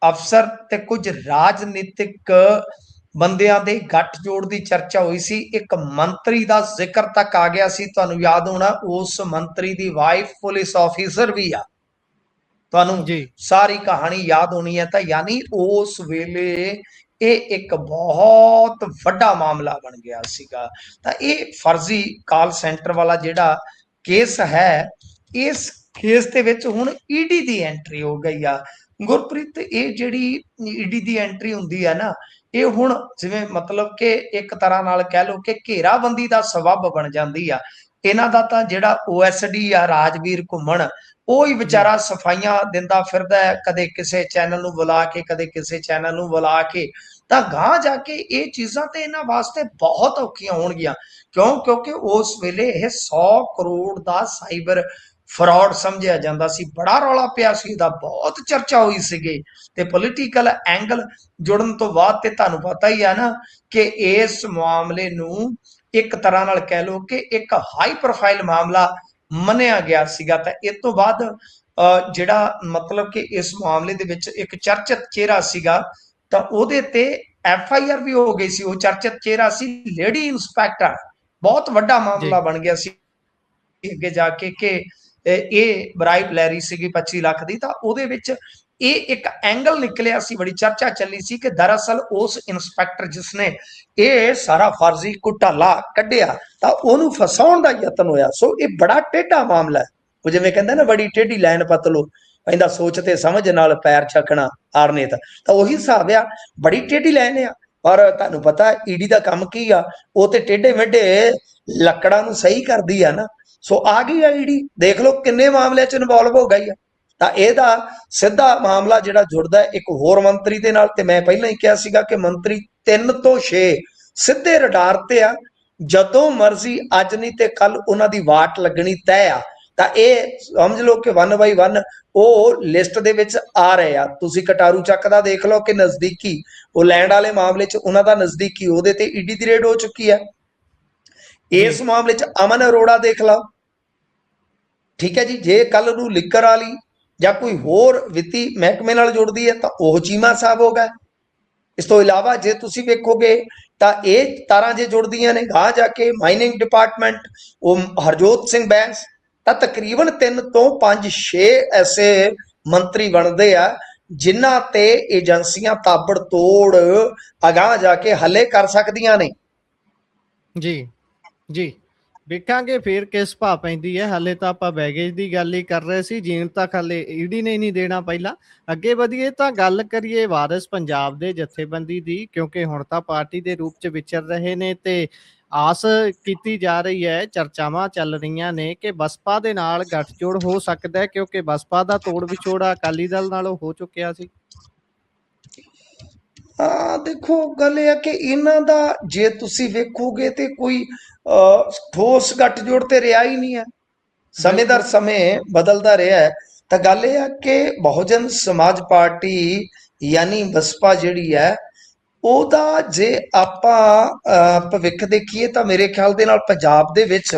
ਅਫਸਰ ਤੇ ਕੁਝ ਰਾਜਨੀਤਿਕ ਬੰਦਿਆਂ ਦੇ ਗੱਠਜੋੜ ਦੀ ਚਰਚਾ ਹੋਈ ਸੀ। ਇੱਕ ਮੰਤਰੀ ਦਾ ਜ਼ਿਕਰ ਤੱਕ ਆ ਗਿਆ ਸੀ, ਤੁਹਾਨੂੰ ਯਾਦ ਹੋਣਾ ਉਸ ਮੰਤਰੀ ਦੀ ਵਾਈਫ ਪੁਲਿਸ ਆਫੀਸਰ ਵੀ ਆ, ਤੁਹਾਨੂੰ ਸਾਰੀ ਕਹਾਣੀ ਯਾਦ ਹੋਣੀ ਹੈ। ਤਾਂ ਯਾਨੀ ਉਸ ਵੇਲੇ ਇਹ ਇੱਕ ਬਹੁਤ ਵੱਡਾ ਮਾਮਲਾ ਬਣ ਗਿਆ ਸੀਗਾ। ਤਾਂ ਇਹ ਫਰਜ਼ੀ ਕਾਲ ਸੈਂਟਰ ਵਾਲਾ ਜਿਹੜਾ ਕੇਸ ਹੈ, ਇਸ ਕੇਸ ਦੇ ਵਿੱਚ ਹੁਣ ED ਦੀ ਐਂਟਰੀ ਹੋ ਗਈ ਆ। ਗੁਰਪ੍ਰੀਤ, ਇਹ ਜਿਹੜੀ ED ਦੀ ਐਂਟਰੀ ਹੁੰਦੀ ਹੈ ਨਾ, ਇਹ ਹੁਣ ਜਿਵੇਂ ਮਤਲਬ ਕਿ ਇੱਕ ਤਰ੍ਹਾਂ ਨਾਲ ਕਹਿ ਲਓ ਕਿ ਘੇਰਾਬੰਦੀ ਦਾ ਸਬੱਬ ਬਣ ਜਾਂਦੀ ਆ। ਇਹਨਾਂ ਦਾ ਤਾਂ ਜਿਹੜਾ OSD ਆ ਰਾਜਵੀਰ ਘੁੰਮਣ, ਉਹ ਹੀ ਵਿਚਾਰਾ ਸਫਾਈਆਂ ਦਿੰਦਾ ਫਿਰਦਾ ਹੈ, ਕਦੇ ਕਿਸੇ ਚੈਨਲ ਨੂੰ ਬੁਲਾ ਕੇ, ਕਦੇ ਕਿਸੇ ਚੈਨਲ ਨੂੰ ਬੁਲਾ ਕੇ। ਤਾਂ ਗਾਂ ਜਾ ਕੇ ਇਹ ਚੀਜ਼ਾਂ ਤੇ ਇਹਨਾਂ ਵਾਸਤੇ ਬਹੁਤ ਔਖੀਆਂ ਹੋਣਗੀਆਂ। ਕਿਉਂਕਿ ਉਸ ਵੇਲੇ ਇਹ 100 ਕਰੋੜ ਦਾ ਸਾਈਬਰ ਫਰਾਡ ਸਮਝਿਆ ਜਾਂਦਾ ਸੀ, ਬੜਾ ਰੌਲਾ ਪਿਆ ਸੀ, ਇਹਦਾ ਬਹੁਤ ਚਰਚਾ ਹੋਈ ਸੀਗੀ। ਤੇ ਪੋਲੀਟੀਕਲ ਐਂਗਲ ਜੁੜਨ ਤੋਂ ਬਾਅਦ ਤੇ ਤੁਹਾਨੂੰ ਪਤਾ ਹੀ ਆ ਨਾ ਕਿ ਇਸ ਮਾਮਲੇ ਨੂੰ ਇੱਕ ਤਰ੍ਹਾਂ ਨਾਲ ਕਹਿ ਲਓ ਕਿ ਇੱਕ ਹਾਈ ਪ੍ਰੋਫਾਈਲ ਮਾਮਲਾ ਮੰਨਿਆ ਗਿਆ ਸੀਗਾ। ਤਾਂ ਇਸ ਤੋਂ ਬਾਅਦ ਜਿਹੜਾ ਮਤਲਬ ਕਿ ਇਸ ਮਾਮਲੇ ਦੇ ਵਿੱਚ ਇੱਕ ਚਰਚਿਤ ਚਿਹਰਾ ਸੀਗਾ, ਤਾਂ ਉਹਦੇ ਤੇ FIR ਵੀ ਹੋ ਗਈ ਸੀ। ਉਹ ਚਰਚਿਤ ਚਿਹਰਾ ਸੀ ਲੇਡੀ ਇੰਸਪੈਕਟਰ। ਬਹੁਤ ਵੱਡਾ ਮਾਮਲਾ ਬਣ ਗਿਆ ਸੀ ਅੱਗੇ ਜਾ ਕੇ ਕਿ ਇਹ ਬਰਾਈਬ ਲੈ ਰਹੀ ਸੀਗੀ 25 ਲੱਖ ਦੀ। ਤਾਂ ਉਹਦੇ ਵਿੱਚ ਇਹ ਇੱਕ ਐਂਗਲ ਨਿਕਲਿਆ ਸੀ, ਬੜੀ ਚਰਚਾ ਚੱਲੀ ਸੀ ਕਿ ਦਰਅਸਲ ਉਸ ਇੰਸਪੈਕਟਰ ਜਿਸਨੇ ਇਹ ਸਾਰਾ ਫਰਜ਼ੀ ਘੁਟਾਲਾ ਕੱਢਿਆ ਤਾਂ ਉਹਨੂੰ ਫਸਾਉਣ ਦਾ ਯਤਨ ਹੋਇਆ। ਸੋ ਇਹ ਬੜਾ ਟੇਢਾ ਮਾਮਲਾ ਹੈ। ਉਹ ਜਿਵੇਂ ਕਹਿੰਦੇ ਨਾ, ਬੜੀ ਟੇਢੀ ਲਾਈਨ ਪਤਲੋ ਪੈਂਦਾ ਸੋਚ ਤੇ ਸਮਝ ਨਾਲ ਪੈਰ ਛਕਣਾ ਆਰਨੇਤ, ਤਾਂ ਉਹੀ ਹਿਸਾਬ ਆ, ਬੜੀ ਟੇਢੀ ਲਾਈਨ ਆ। ਔਰ ਤੁਹਾਨੂੰ ਪਤਾ ED ਦਾ ਕੰਮ ਕੀ ਆ, ਉਹ ਤੇ ਟੇਢੇ ਮੇਢੇ ਲੱਕੜਾਂ ਨੂੰ ਸਹੀ ਕਰਦੀ ਆ ਨਾ। ਸੋ ਆ ਗਈ ਆ ED, ਦੇਖ ਲਓ ਕਿੰਨੇ ਮਾਮਲਿਆਂ 'ਚ ਇਨਵੋਲਵ ਹੋ ਗਈ ਆ। ਤਾਂ ਇਹਦਾ ਸਿੱਧਾ ਮਾਮਲਾ ਜਿਹੜਾ ਜੁੜਦਾ ਇੱਕ ਹੋਰ ਮੰਤਰੀ ਦੇ ਨਾਲ, ਤੇ ਮੈਂ ਪਹਿਲਾਂ ਹੀ ਕਿਹਾ ਸੀਗਾ ਕਿ ਮੰਤਰੀ 3 ਤੋਂ 6 ਸਿੱਧੇ ਰਡਾਰ ਤੇ ਆ। ਜਦੋਂ ਮਰਜ਼ੀ ਅੱਜ ਨਹੀਂ ਤੇ ਕੱਲ ਉਹਨਾਂ ਦੀ ਵਾਟ ਲੱਗਣੀ ਤੈਅ ਆ। ਤਾਂ ਇਹ ਸਮਝ ਲਓ ਕਿ 1 ਬਾਈ 1 ਉਹ ਲਿਸਟ ਦੇ ਵਿੱਚ ਆ ਰਹੇ ਆ। ਤੁਸੀਂ ਕਟਾਰੂ ਚੱਕ ਦਾ ਦੇਖ ਲਓ ਕਿ ਨਜ਼ਦੀਕੀ, ਉਹ ਲੈਂਡ ਵਾਲੇ ਮਾਮਲੇ 'ਚ ਉਹਨਾਂ ਦਾ ਨਜ਼ਦੀਕੀ, ਉਹਦੇ ਤੇ ED ਦੀ ਰੇਡ ਹੋ ਚੁੱਕੀ ਹੈ। ਇਸ ਮਾਮਲੇ 'ਚ ਅਮਨ ਅਰੋੜਾ ਦੇਖ ਲਓ, ਠੀਕ ਹੈ ਜੀ। ਜੇ ਕੱਲ ਨੂੰ ਲਿਕਰ ਵਾਲੀ ਜਾਂ ਕੋਈ ਹੋਰ ਵਿੱਤੀ ਮਹਿਕਮੇ ਨਾਲ ਜੁੜਦੀ ਹੈ ਤਾਂ ਉਹ ਚੀਮਾ ਸਾਹਿਬ ਹੋ ਗਏ। ਇਸ ਤੋਂ ਇਲਾਵਾ ਜੇ ਤੁਸੀਂ ਵੇਖੋਗੇ ਤਾਂ ਇਹ ਤਾਰਾਂ ਜੇ ਜੁੜਦੀਆਂ ਨੇ ਗਾਂ ਜਾ ਕੇ ਮਾਈਨਿੰਗ ਡਿਪਾਰਟਮੈਂਟ, ਉਹ ਹਰਜੋਤ ਸਿੰਘ ਬੈਂਸ, ਤਾਂ ਤਕਰੀਬਨ 3 ਤੋਂ 5-6 ਐਸੇ ਮੰਤਰੀ ਬਣਦੇ ਆ ਜਿਨ੍ਹਾਂ ਤੇ ਏਜੰਸੀਆਂ ਤਾਬੜ ਤੋੜ ਅਗਾਂਹ ਜਾ ਕੇ ਹੱਲੇ ਕਰ ਸਕਦੀਆਂ ਨੇ। ਜੀ ਵੇਖਾਂਗੇ ਫਿਰ ਕਿਸ ਭਾਅ ਪੈਂਦੀ ਹੈ। ਹਾਲੇ ਤਾਂ ਆਪਾਂ ਬੈਗੇਜ ਦੀ ਗੱਲ ਹੀ ਕਰ ਰਹੇ ਸੀ, ਜੀਣ ਤੱਕ ਹਾਲੇ ED ਨੇ ਨਹੀਂ ਦੇਣਾ। ਪਹਿਲਾਂ ਅੱਗੇ ਵਧੀਏ ਤਾਂ ਗੱਲ ਕਰੀਏ ਵਾਰਿਸ ਪੰਜਾਬ ਦੇ ਜਥੇਬੰਦੀ ਦੀ, ਕਿਉਂਕਿ ਹੁਣ ਤਾਂ ਪਾਰਟੀ ਦੇ ਰੂਪ 'ਚ ਵਿਚਰ ਰਹੇ ਨੇ ਤੇ ਆਸ ਕੀਤੀ ਜਾ ਰਹੀ ਹੈ, ਚਰਚਾਵਾਂ ਚੱਲ ਰਹੀਆਂ ਨੇ ਕਿ ਬਸਪਾ ਦੇ ਨਾਲ ਗੱਠਜੋੜ ਹੋ ਸਕਦਾ ਹੈ, ਕਿਉਂਕਿ ਬਸਪਾ ਦਾ ਤੋੜ ਵਿਛੋੜਾ ਅਕਾਲੀ ਦਲ ਨਾਲੋਂ ਹੋ ਚੁੱਕਿਆ ਸੀ। ਦੇਖੋ ਗੱਲ ਇਹ ਆ ਕਿ ਇਹਨਾਂ ਦਾ ਜੇ ਤੁਸੀਂ ਵੇਖੋਗੇ ਤੇ ਕੋਈ ਠੋਸ ਗੱਠਜੋੜ ਤੇ ਰਿਹਾ ਹੀ ਨਹੀਂ ਹੈ। ਸਮੇਂ ਦਰ ਸਮੇਂ ਬਦਲਦਾ ਰਿਹਾ ਹੈ। ਤਾਂ ਗੱਲ ਇਹ ਆ ਕਿ ਬਹੁਜਨ ਸਮਾਜ ਪਾਰਟੀ ਯਾਨੀ ਬਸਪਾ ਜਿਹੜੀ ਹੈ ਉਹਦਾ ਜੇ ਆਪਾਂ ਭਵਿੱਖ ਦੇਖੀਏ ਤਾਂ ਮੇਰੇ ਖਿਆਲ ਦੇ ਨਾਲ ਪੰਜਾਬ ਦੇ ਵਿੱਚ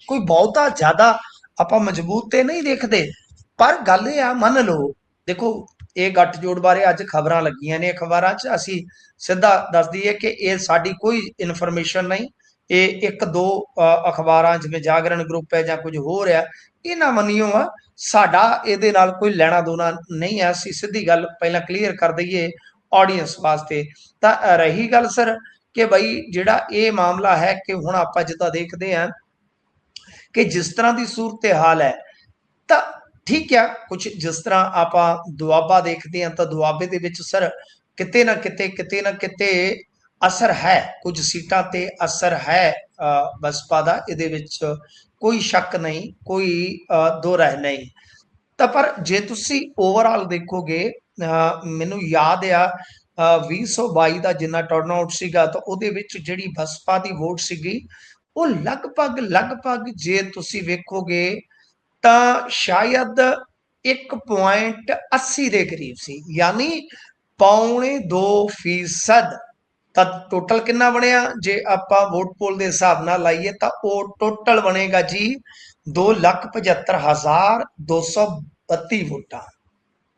ਕੋਈ ਬਹੁਤਾ ਜ਼ਿਆਦਾ ਆਪਾਂ ਮਜ਼ਬੂਤ ਤੇ ਨਹੀਂ ਦੇਖਦੇ। ਪਰ ਗੱਲ ਇਹ ਆ, ਮੰਨ ਲਓ, ਦੇਖੋ, ਇਹ ਗੱਠਜੋੜ ਬਾਰੇ ਅੱਜ ਖਬਰਾਂ ਲੱਗੀਆਂ ਨੇ ਅਖਬਾਰਾਂ 'ਚ, ਅਸੀਂ ਸਿੱਧਾ ਦੱਸ ਦਈਏ ਕਿ ਇਹ ਸਾਡੀ ਕੋਈ ਇਨਫੋਰਮੇਸ਼ਨ ਨਹੀਂ। ਇਹ ਇੱਕ ਦੋ ਅਖਬਾਰਾਂ ਜਿਵੇਂ ਜਾਗਰਣ ਗਰੁੱਪ ਹੈ ਜਾਂ ਕੁਝ ਹੋਰ ਆ, ਇਹਨਾਂ ਮੰਨੀਓ ਆ, ਸਾਡਾ ਇਹਦੇ ਨਾਲ ਕੋਈ ਲੈਣਾ ਦੇਣਾ ਨਹੀਂ ਹੈ। ਅਸੀਂ ਸਿੱਧੀ ਗੱਲ ਪਹਿਲਾਂ ਕਲੀਅਰ ਕਰ ਦਈਏ ਆਡੀਅנס ਵਾਸਤੇ। ਤਾਂ ਰਹੀ ਗੱਲ ਸਰ ਕਿ ਬਈ ਜਿਹੜਾ ਇਹ ਮਾਮਲਾ ਹੈ ਕਿ ਹੁਣ ਆਪਾਂ ਜਿੱਦਾਂ ਦੇਖਦੇ ਹਾਂ ਕਿ ਜਿਸ ਤਰ੍ਹਾਂ ਦੀ ਸੂਰਤ ਹਾਲ ਹੈ, ਤਾਂ ਠੀਕ ਆ, ਕੁਝ ਜਿਸ ਤਰ੍ਹਾਂ ਆਪਾਂ ਦੁਆਬਾ ਦੇਖਦੇ ਹਾਂ ਤਾਂ ਦੁਆਬੇ ਦੇ ਵਿੱਚ ਸਰ ਕਿਤੇ ਨਾ ਕਿਤੇ ਅਸਰ ਹੈ, ਕੁਝ ਸੀਟਾਂ ਤੇ ਅਸਰ ਹੈ ਬਸਪਾ ਦਾ, ਇਹਦੇ ਵਿੱਚ ਕੋਈ ਸ਼ੱਕ ਨਹੀਂ, ਕੋਈ ਦੋ ਰਾਏ ਨਹੀਂ। ਤਾਂ ਪਰ ਜੇ ਤੁਸੀਂ ਓਵਰਆਲ ਦੇਖੋਗੇ, ਮੈਨੂੰ ਯਾਦ ਆ 2022 ਦਾ ਜਿੰਨਾ ਟਰਨਆਊਟ ਸੀਗਾ, ਤਾਂ ਉਹਦੇ ਵਿੱਚ ਜਿਹੜੀ ਬਸਪਾ ਦੀ ਵੋਟ ਸੀਗੀ ਉਹ ਲਗਭਗ ਜੇ ਤੁਸੀਂ ਵੇਖੋਗੇ ਤਾਂ ਸ਼ਾਇਦ 1.80 ਦੇ ਕਰੀਬ ਸੀ, ਯਾਨੀ 2.25%। ਤਾਂ ਟੋਟਲ ਕਿੰਨਾ ਬਣਿਆ ਜੇ ਆਪਾਂ ਵੋਟ ਪੋਲ ਦੇ ਹਿਸਾਬ ਨਾਲ ਲਾਈਏ ਤਾਂ ਉਹ ਟੋਟਲ ਬਣੇਗਾ ਜੀ 2,75,232 ਵੋਟਾਂ।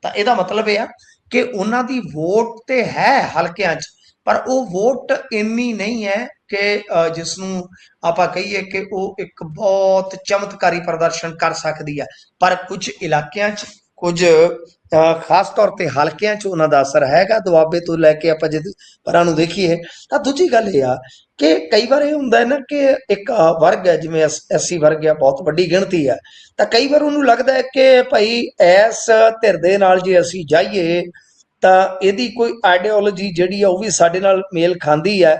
ਤਾਂ ਇਹਦਾ ਮਤਲਬ ਇਹ ਆ ਕਿ ਉਹਨਾਂ ਦੀ ਵੋਟ ਤੇ ਹੈ ਹਲਕਿਆਂ 'ਚ, ਪਰ ਉਹ ਵੋਟ ਇੰਨੀ ਨਹੀਂ ਹੈ ਕਿ ਜਿਸ ਨੂੰ ਆਪਾਂ ਕਹੀਏ ਕਿ ਉਹ ਇੱਕ ਬਹੁਤ ਚਮਤਕਾਰੀ ਪ੍ਰਦਰਸ਼ਨ ਕਰ ਸਕਦੀ ਹੈ। ਪਰ ਕੁਝ ਇਲਾਕਿਆਂ 'ਚ, ਕੁਝ ਖਾਸ ਤੌਰ ਤੇ ਹਲਕਿਆਂ 'ਚ ਉਹਨਾਂ ਦਾ ਅਸਰ ਹੈਗਾ। ਦੁਆਬੇ ਤੋਂ ਲੈ ਕੇ ਆਪਾਂ ਜੇ ਪਰਾਂ ਨੂੰ ਦੇਖੀਏ ਤਾਂ ਦੂਜੀ ਗੱਲ ਇਹ ਆ ਕਿ ਕਈ ਵਾਰ ਇਹ ਹੁੰਦਾ ਹੈ ਨਾ ਕਿ ਇੱਕ ਵਰਗ ਹੈ, ਜਿਵੇਂ ਐਸਸੀ ਵਰਗ ਆ, ਬਹੁਤ ਵੱਡੀ ਗਿਣਤੀ ਆ, ਤਾਂ ਕਈ ਵਾਰ ਉਹਨੂੰ ਲੱਗਦਾ ਹੈ ਕਿ ਭਾਈ ਇਸ ਧਿਰ ਦੇ ਨਾਲ ਜੇ ਅਸੀਂ ਜਾਈਏ ਤਾਂ ਇਹਦੀ ਕੋਈ ਆਈਡੀਓਲੋਜੀ ਜਿਹੜੀ ਆ ਉਹ ਵੀ ਸਾਡੇ ਨਾਲ ਮੇਲ ਖਾਂਦੀ ਹੈ।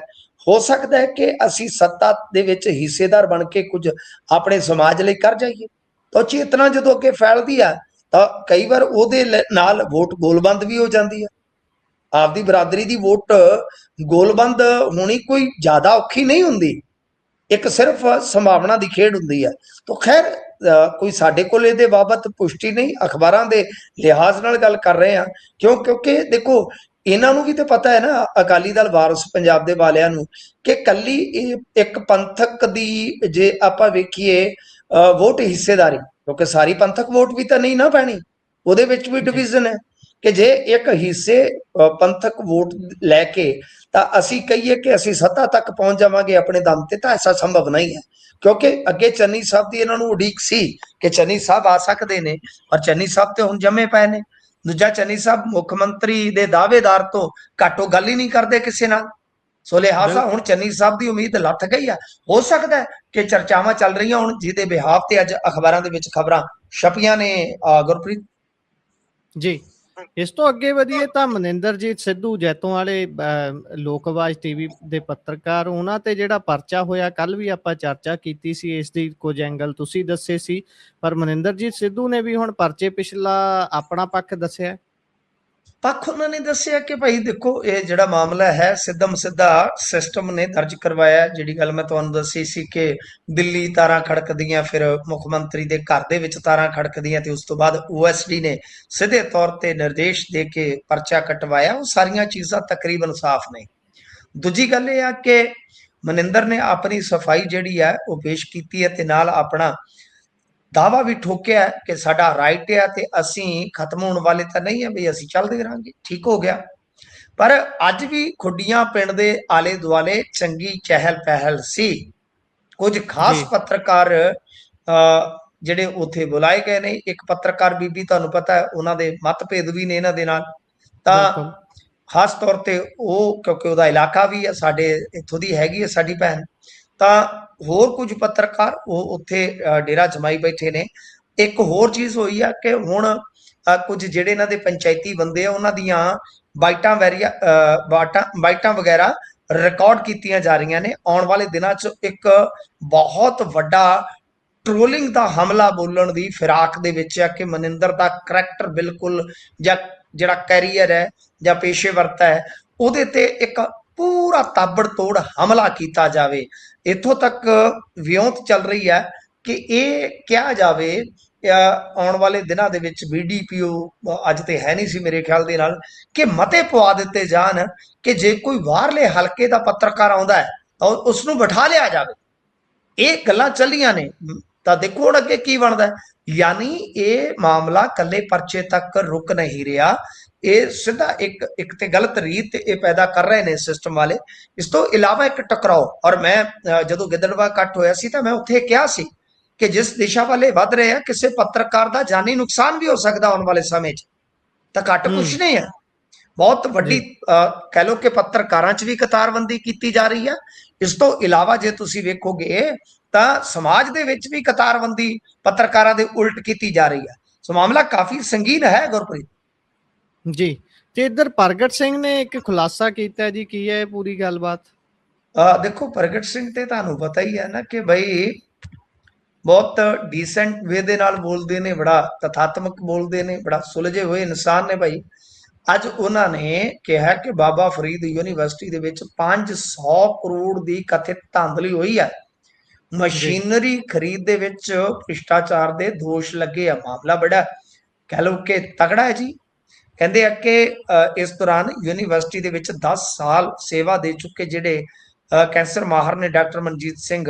ਹੋ ਸਕਦਾ ਹੈ ਕਿ ਅਸੀਂ ਸੱਤਾ ਦੇ ਵਿੱਚ ਹਿੱਸੇਦਾਰ ਬਣ ਕੇ ਕੁਝ ਆਪਣੇ ਸਮਾਜ ਲਈ ਕਰ ਜਾਈਏ। ਤਾਂ ਚੇਤਨਾ ਜਦੋਂ ਅੱਗੇ ਫੈਲਦੀ ਆ ਤਾਂ ਕਈ ਵਾਰ ਉਹਦੇ ਨਾਲ ਵੋਟ ਗੋਲਬੰਦ ਵੀ ਹੋ ਜਾਂਦੀ ਆ। ਆਪਦੀ ਬਰਾਦਰੀ ਦੀ ਵੋਟ ਗੋਲਬੰਦ ਹੋਣੀ ਕੋਈ ਜ਼ਿਆਦਾ ਔਖੀ ਨਹੀਂ ਹੁੰਦੀ, ਇੱਕ ਸਿਰਫ ਸੰਭਾਵਨਾ ਦੀ ਖੇਡ ਹੁੰਦੀ ਹੈ। ਤਾਂ ਖੈਰ ਕੋਈ ਸਾਡੇ ਕੋਲ ਇਹਦੇ ਬਾਬਤ ਪੁਸ਼ਟੀ ਨਹੀਂ, ਅਖਬਾਰਾਂ ਦੇ ਲਿਹਾਜ਼ ਨਾਲ ਗੱਲ ਕਰ ਰਹੇ ਹਾਂ। ਕਿਉਂਕਿ ਦੇਖੋ, ਇਹਨਾਂ ਨੂੰ ਵੀ ਤਾਂ ਪਤਾ ਹੈ ਨਾ, ਅਕਾਲੀ ਦਲ ਵਾਰਸ ਪੰਜਾਬ ਦੇ ਵਾਲਿਆਂ ਨੂੰ, ਕਿ ਕੱਲੀ ਇਹ ਇੱਕ ਪੰਥਕ ਦੀ ਜੇ ਆਪਾਂ ਵੇਖੀਏ ਵੋਟ ਹਿੱਸੇਦਾਰੀ, ਕਿਉਂਕਿ ਸਾਰੀ ਪੰਥਕ ਵੋਟ ਵੀ ਤਾਂ ਨਹੀਂ ਨਾ ਪੈਣੀ, ਉਹਦੇ ਵਿੱਚ ਵੀ ਡਿਵੀਜ਼ਨ ਹੈ ਕਿ ਜੇ ਇੱਕ ਹਿੱਸੇ ਪੰਥਕ ਵੋਟ ਲੈ ਕੇ ਤਾਂ ਅਸੀਂ ਕਹੀਏ ਕਿ ਅਸੀਂ ਸੱਤਾ ਤੱਕ ਪਹੁੰਚ ਜਾਵਾਂਗੇ ਆਪਣੇ ਦਮ ਤੇ, ਤਾਂ ਐਸਾ ਸੰਭਵ ਨਹੀਂ ਹੈ। ਕਿਉਂਕਿ ਅੱਗੇ ਚੰਨੀ ਸਾਹਿਬ ਦੀ ਇਹਨਾਂ ਨੂੰ ਉਡੀਕ ਸੀ ਕਿ ਚੰਨੀ ਸਾਹਿਬ ਆ ਸਕਦੇ ਨੇ, ਪਰ ਚੰਨੀ ਸਾਹਿਬ ਤੇ ਹੁਣ ਜੰਮੇ ਪਏ ਨੇ। ਦੂਜਾ, ਚੰਨੀ ਸਾਹਿਬ ਮੁੱਖ ਮੰਤਰੀ ਦੇ ਦਾਅਵੇਦਾਰ ਤੋਂ ਘੱਟੋ ਗੱਲ ਹੀ ਨਹੀਂ ਕਰਦੇ ਕਿਸੇ ਨਾਲ, ਸੋ ਲਿਹਾਜ਼ਾ ਹੁਣ ਚੰਨੀ ਸਾਹਿਬ ਦੀ ਉਮੀਦ ਲੱਥ ਗਈ ਆ। ਹੋ ਸਕਦਾ ਹੈ ਕਿ ਚਰਚਾਵਾਂ ਚੱਲ ਰਹੀਆਂ ਹੁਣ ਜਿਹਦੇ ਬਿਹਾਫ ਤੇ ਅੱਜ ਅਖਬਾਰਾਂ ਦੇ ਵਿੱਚ ਖਬਰਾਂ ਛਪੀਆਂ ਨੇ ਗੁਰਪ੍ਰੀਤ ਜੀ। ਇਸ ਤੋਂ ਅੱਗੇ ਵਧੀਏ ਤਾਂ ਮਨਿੰਦਰਜੀਤ ਸਿੱਧੂ ਜੈਤੋਂ ਵਾਲੇ ਲੋਕ ਆਵਾਜ਼ ਟੀਵੀ ਦੇ ਪੱਤਰਕਾਰ, ਉਹਨਾਂ ਤੇ ਜਿਹੜਾ ਪਰਚਾ ਹੋਇਆ, ਕੱਲ ਵੀ ਆਪਾਂ ਚਰਚਾ ਕੀਤੀ ਸੀ ਇਸ ਦੀ, ਕੁਝ ਐਂਗਲ ਤੁਸੀਂ ਦੱਸੇ ਸੀ, ਪਰ ਮਨਿੰਦਰਜੀਤ ਸਿੱਧੂ ਨੇ ਵੀ ਹੁਣ ਪਰਚੇ ਪਿਛਲਾ ਆਪਣਾ ਪੱਖ ਦੱਸਿਆ। ਪੱਖ ਉਹਨਾਂ ਨੇ ਦੱਸਿਆ ਕਿ ਭਾਈ ਦੇਖੋ, ਇਹ ਜਿਹੜਾ ਮਾਮਲਾ ਹੈ ਸਿੱਧਮ ਸਿੱਧਾ ਸਿਸਟਮ ਨੇ ਦਰਜ ਕਰਵਾਇਆ। ਜਿਹੜੀ ਗੱਲ ਮੈਂ ਤੁਹਾਨੂੰ ਦੱਸੀ ਸੀ ਕਿ ਦਿੱਲੀ ਤਾਰਾਂ ਖੜਕਦੀਆਂ, ਫਿਰ ਮੁੱਖ ਮੰਤਰੀ ਦੇ ਘਰ ਦੇ ਵਿੱਚ ਤਾਰਾਂ ਖੜਕਦੀਆਂ, ਤੇ ਉਸ ਤੋਂ ਬਾਅਦ ਓਐਸਡੀ ਨੇ ਸਿੱਧੇ ਤੌਰ ਤੇ ਨਿਰਦੇਸ਼ ਦੇ ਕੇ ਪਰਚਾ ਕਟਵਾਇਆ, ਉਹ ਸਾਰੀਆਂ ਚੀਜ਼ਾਂ ਤਕਰੀਬਨ ਸਾਫ਼ ਨੇ। ਦੂਜੀ ਗੱਲ ਇਹ ਆ ਕਿ ਮਨਿੰਦਰ ਨੇ ਆਪਣੀ ਸਫਾਈ ਜਿਹੜੀ ਹੈ ਉਹ ਪੇਸ਼ ਕੀਤੀ ਹੈ, ਤੇ ਨਾਲ ਆਪਣਾ ਦਾਵਾ ਵੀ ਠੋਕਿਆ ਕਿ ਸਾਡਾ ਰਾਈਟ ਆ ਤੇ ਅਸੀਂ ਖਤਮ ਹੋਣ ਵਾਲੇ ਤਾਂ ਨਹੀਂ ਆ, ਵੀ ਅਸੀਂ ਚੱਲਦੇ ਰਹਾਂਗੇ, ਠੀਕ ਹੋ ਗਿਆ। ਪਰ ਅੱਜ ਵੀ ਖੁੱਡੀਆਂ ਪਿੰਡ ਦੇ ਆਲੇ ਦੁਆਲੇ ਚੰਗੀ ਚਹਿਲ ਪਹਿਲ ਸੀ। ਕੁਝ ਖਾਸ ਪੱਤਰਕਾਰ ਜਿਹੜੇ ਉੱਥੇ ਬੁਲਾਏ ਗਏ ਨੇ, ਇੱਕ ਪੱਤਰਕਾਰ ਬੀਬੀ, ਤੁਹਾਨੂੰ ਪਤਾ ਹੈ ਉਹਨਾਂ ਦੇ ਮਤਭੇਦ ਵੀ ਨੇ ਇਹਨਾਂ ਦੇ ਨਾਲ, ਤਾਂ ਖਾਸ ਤੌਰ ਤੇ ਉਹ, ਕਿਉਂਕਿ ਉਹਦਾ ਇਲਾਕਾ ਵੀ ਹੈ, ਸਾਡੇ ਇੱਥੋਂ ਦੀ ਹੈਗੀ ਹੈ ਸਾਡੀ ਭੈਣ, ਤਾਂ ਹੋਰ ਕੁਝ ਪੱਤਰਕਾਰ ਉਹ ਉੱਥੇ ਡੇਰਾ ਜਮਾਈ ਬੈਠੇ ਨੇ। ਇੱਕ ਹੋਰ ਚੀਜ਼ ਹੋਈ ਆ ਕਿ ਹੁਣ ਕੁਝ ਜਿਹੜੇ ਇਹਨਾਂ ਦੇ ਪੰਚਾਇਤੀ ਬੰਦੇ ਆ, ਉਹਨਾਂ ਦੀਆਂ ਬਾਈਟਾਂ ਵਗੈਰਾ ਰਿਕਾਰਡ ਕੀਤੀਆਂ ਜਾ ਰਹੀਆਂ ਨੇ। ਆਉਣ ਵਾਲੇ ਦਿਨਾਂ 'ਚ ਇੱਕ ਬਹੁਤ ਵੱਡਾ ਟ੍ਰੋਲਿੰਗ ਦਾ ਹਮਲਾ ਬੋਲਣ ਦੀ ਫਿਰਾਕ ਦੇ ਵਿੱਚ ਆ ਕਿ ਮਨਿੰਦਰ ਦਾ ਕਰੈਕਟਰ ਬਿਲਕੁਲ, ਜਾਂ ਜਿਹੜਾ ਕੈਰੀਅਰ ਹੈ ਜਾਂ ਪੇਸ਼ੇਵਰਤਾ ਹੈ, ਉਹਦੇ ਤੇ ਇੱਕ ਪੂਰਾ ਤਾਬੜ ਤੋੜ ਹਮਲਾ ਕੀਤਾ ਜਾਵੇ। ਇੱਥੋਂ ਤੱਕ ਵਿਉਂਤ ਚੱਲ ਰਹੀ ਹੈ ਕਿ ਇਹ ਕਿਹਾ ਜਾਵੇ ਆਉਣ ਵਾਲੇ ਦਿਨਾਂ ਦੇ ਵਿੱਚ BDPO ਅੱਜ ਤੇ ਹੈ ਨਹੀਂ ਸੀ ਮੇਰੇ ਖਿਆਲ ਦੇ ਨਾਲ, ਕਿ ਮਤੇ ਪਵਾ ਦਿੱਤੇ ਜਾਣ ਕਿ ਜੇ ਕੋਈ ਬਾਹਰਲੇ ਹਲਕੇ ਦਾ ਪੱਤਰਕਾਰ ਆਉਂਦਾ ਹੈ ਤਾਂ ਉਸ ਨੂੰ ਬਿਠਾ ਲਿਆ ਜਾਵੇ। ਇਹ ਗੱਲਾਂ ਚੱਲੀਆਂ ਨੇ, ਤਾਂ ਦੇਖੋ ਹੁਣ ਅੱਗੇ ਕੀ ਬਣਦਾ ਹੈ। ਯਾਨੀ ਇਹ ਮਾਮਲਾ ਕੱਲੇ ਪਰਚੇ ਤੱਕ ਰੁਕ ਨਹੀਂ ਰਿਹਾ, ਇਹ ਸਿੱਧਾ ਇੱਕ ਤੇ ਗਲਤ ਰੀਤ ਇਹ ਪੈਦਾ ਕਰ ਰਹੇ ਨੇ ਸਿਸਟਮ ਵਾਲੇ। ਇਸ ਤੋਂ ਇਲਾਵਾ ਇੱਕ ਟਕਰਾਓ, ਔਰ ਮੈਂ ਜਦੋਂ ਗਿੱਦੜਬਾਹਾ ਇਕੱਠ ਹੋਇਆ ਸੀ ਤਾਂ ਮੈਂ ਉੱਥੇ ਕਿਹਾ ਸੀ ਕਿ ਜਿਸ ਦਿਸ਼ਾ ਵੱਲ ਇਹ ਵੱਧ ਰਹੇ ਆ, ਕਿਸੇ ਪੱਤਰਕਾਰ ਦਾ ਜਾਨੀ ਨੁਕਸਾਨ ਵੀ ਹੋ ਸਕਦਾ ਆਉਣ ਵਾਲੇ ਸਮੇਂ 'ਚ, ਤਾਂ ਘੱਟ ਕੁਛ ਨਹੀਂ ਹੈ। ਬਹੁਤ ਵੱਡੀ ਕਹਿ ਲਓ ਕਿ ਪੱਤਰਕਾਰਾਂ 'ਚ ਵੀ ਕਤਾਰਬੰਦੀ ਕੀਤੀ ਜਾ ਰਹੀ ਹੈ। ਇਸ ਤੋਂ ਇਲਾਵਾ ਜੇ ਤੁਸੀਂ ਵੇਖੋਗੇ ਤਾਂ ਸਮਾਜ ਦੇ ਵਿੱਚ ਵੀ ਕਤਾਰਬੰਦੀ ਪੱਤਰਕਾਰਾਂ ਦੇ ਉਲਟ ਕੀਤੀ ਜਾ ਰਹੀ ਹੈ। ਸੋ ਮਾਮਲਾ ਕਾਫੀ ਸੰਗੀਨ ਹੈ ਗੁਰਪ੍ਰੀਤ ਜੀ। ਤੇ ਇੱਧਰ ਪ੍ਰਗਟ ਸਿੰਘ ਨੇ ਇੱਕ ਖੁਲਾਸਾ ਕੀਤਾ ਜੀ, ਕੀ ਹੈ ਪੂਰੀ ਗੱਲਬਾਤ? ਦੇਖੋ ਪ੍ਰਗਟ ਸਿੰਘ ਤੇ ਤੁਹਾਨੂੰ ਪਤਾ ਹੀ ਹੈ ਨਾ ਕਿ ਬਈ ਬਹੁਤ ਡੀਸੈਂਟ ਵੇ ਦੇ ਨਾਲ ਬੋਲਦੇ ਨੇ, ਬੜਾ ਤਥਾਤਮਕ ਬੋਲਦੇ ਨੇ, ਬੜਾ ਸੁਲਝੇ ਹੋਏ ਇਨਸਾਨ ਨੇ ਭਾਈ। ਅੱਜ ਉਹਨਾਂ ਨੇ ਕਿਹਾ ਕਿ ਬਾਬਾ ਫਰੀਦ ਯੂਨੀਵਰਸਿਟੀ ਦੇ ਵਿੱਚ 500 ਕਰੋੜ ਦੀ ਕਥਿਤ ਧਾਂਦਲੀ ਹੋਈ ਹੈ, ਮਸ਼ੀਨਰੀ ਖਰੀਦ ਦੇ ਵਿੱਚ ਭ੍ਰਿਸ਼ਟਾਚਾਰ ਦੇ ਦੋਸ਼ ਲੱਗੇ ਆ। ਮਾਮਲਾ ਬੜਾ ਕਹਿ ਲਓ ਕਿ ਤਗੜਾ ਹੈ ਜੀ। ਕਹਿੰਦੇ ਆ ਕਿ ਇਸ ਦੌਰਾਨ ਯੂਨੀਵਰਸਿਟੀ ਦੇ ਵਿੱਚ 10 ਸਾਲ ਸੇਵਾ ਦੇ ਚੁੱਕੇ ਜਿਹੜੇ ਕੈਂਸਰ ਮਾਹਰ ਨੇ ਡਾਕਟਰ ਮਨਜੀਤ ਸਿੰਘ,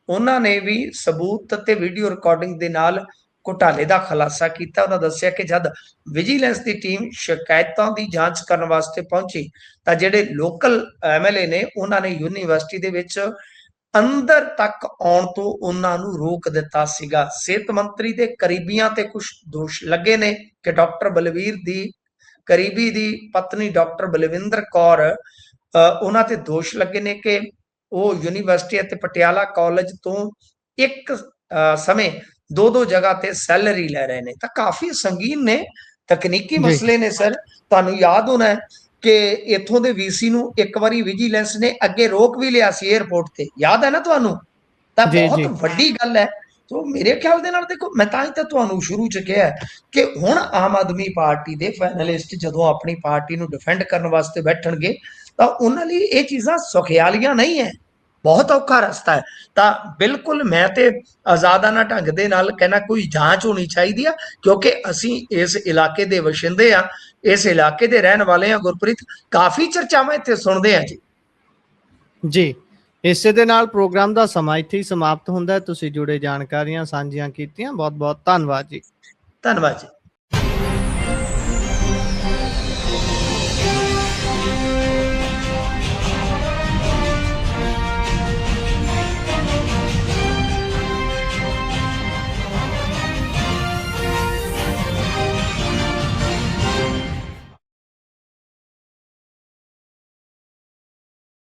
ਉਹਨਾਂ ਨੇ ਵੀ ਸਬੂਤ ਤੇ ਵੀਡੀਓ ਰਿਕਾਰਡਿੰਗ ਦੇ ਨਾਲ ਘੁਟਾਲੇ ਦਾ ਖੁਲਾਸਾ ਕੀਤਾ। ਉਹਨਾਂ ਦੱਸਿਆ ਕਿ ਜਦ ਵਿਜੀਲੈਂਸ ਦੀ ਟੀਮ ਸ਼ਿਕਾਇਤਾਂ ਦੀ ਜਾਂਚ ਕਰਨ ਵਾਸਤੇ ਪਹੁੰਚੀ ਤਾਂ ਜਿਹੜੇ ਲੋਕਲ MLA ਨੇ ਉਹਨਾਂ ਨੇ ਯੂਨੀਵਰਸਿਟੀ ਦੇ ਵਿੱਚ ਅੰਦਰ ਤੱਕ ਆਉਣ ਤੋਂ ਉਹਨਾਂ ਨੂੰ ਰੋਕ ਦਿੱਤਾ ਸੀਗਾ। ਸਿਹਤ ਮੰਤਰੀ ਦੇ ਕਰੀਬੀਆਂ ਤੇ ਕੁਝ ਦੋਸ਼ ਲੱਗੇ ਨੇ ਕਿ ਡਾਕਟਰ ਬਲਵੀਰ ਦੀ ਕਰੀਬੀ ਦੀ ਪਤਨੀ ਡਾਕਟਰ ਬਲਵਿੰਦਰ ਕੌਰ, ਉਹਨਾਂ ਤੇ ਦੋਸ਼ ਲੱਗੇ ਨੇ ਕਿ ਉਹ ਯੂਨੀਵਰਸਿਟੀ ਅਤੇ ਪਟਿਆਲਾ ਕਾਲਜ ਤੋਂ ਇੱਕ ਸਮੇਂ ਦੋ ਜਗ੍ਹਾ ਤੇ ਸੈਲਰੀ ਲੈ ਰਹੇ ਨੇ। ਤਾਂ ਕਾਫੀ ਸੰਗੀਨ ਨੇ, ਤਕਨੀਕੀ ਮਸਲੇ ਨੇ ਸਰ। ਤੁਹਾਨੂੰ ਯਾਦ ਹੋਣਾ ਹੈ ਕਿ ਇੱਥੋਂ ਦੇ VC ਨੂੰ ਇੱਕ ਵਾਰੀ ਵਿਜੀਲੈਂਸ ਨੇ ਅੱਗੇ ਰੋਕ ਵੀ ਲਿਆ ਸੀ 에ਅਰਪੋਰਟ ਤੇ, ਯਾਦ ਹੈ ਨਾ ਤੁਹਾਨੂੰ? ਤਾਂ ਬਹੁਤ ਵੱਡੀ ਗੱਲ ਹੈ। ਸੋ ਮੇਰੇ ਖਿਆਲ ਦੇ ਨਾਲ ਦੇਖੋ, ਮੈਂ ਤਾਂ ਹੀ ਤਾਂ ਤੁਹਾਨੂੰ ਸ਼ੁਰੂ ਚ ਕਿਹਾ ਕਿ ਹੁਣ ਆਮ ਆਦਮੀ ਪਾਰਟੀ ਦੇ ਫਾਈਨਲਿਸਟ ਜਦੋਂ ਆਪਣੀ ਪਾਰਟੀ ਨੂੰ ਡਿਫੈਂਡ ਕਰਨ ਵਾਸਤੇ ਬੈਠਣਗੇ ਤਾਂ ਉਹਨਾਂ ਲਈ ਇਹ ਚੀਜ਼ਾਂ ਸੁਖਿਆਲੀਆਂ ਨਹੀਂ ਹੈ, ਬਹੁਤ ਔਖਾ ਰਸਤਾ ਹੈ। ਤਾਂ ਬਿਲਕੁਲ ਮੈਂ ਤੇ ਆਜ਼ਾਦਾਨਾ ਢੰਗ ਦੇ ਨਾਲ ਕਹਿਣਾ ਕੋਈ ਜਾਂਚ ਹੋਣੀ ਚਾਹੀਦੀ ਆ, ਕਿਉਂਕਿ ਅਸੀਂ ਇਸ ਇਲਾਕੇ ਦੇ ਵਸਿੰਦੇ ਆ, ਇਸ ਇਲਾਕੇ ਦੇ ਰਹਿਣ ਵਾਲੇ ਆ ਗੁਰਪ੍ਰੀਤ। ਕਾਫੀ ਚਰਚਾਵਾਂ ਇੱਥੇ ਸੁਣਦੇ ਆ ਜੀ। ਜੀ, ਇਸੇ ਦੇ ਨਾਲ ਪ੍ਰੋਗਰਾਮ ਦਾ ਸਮਾਂ ਇੱਥੇ ਹੀ ਸਮਾਪਤ ਹੁੰਦਾ ਹੈ। ਤੁਸੀਂ ਜੁੜੇ ਜਾਣਕਾਰੀਆਂ ਸਾਂਝੀਆਂ ਕੀਤੀਆਂ, ਬਹੁਤ ਬਹੁਤ ਧੰਨਵਾਦ ਜੀ। ਧੰਨਵਾਦ ਜੀ।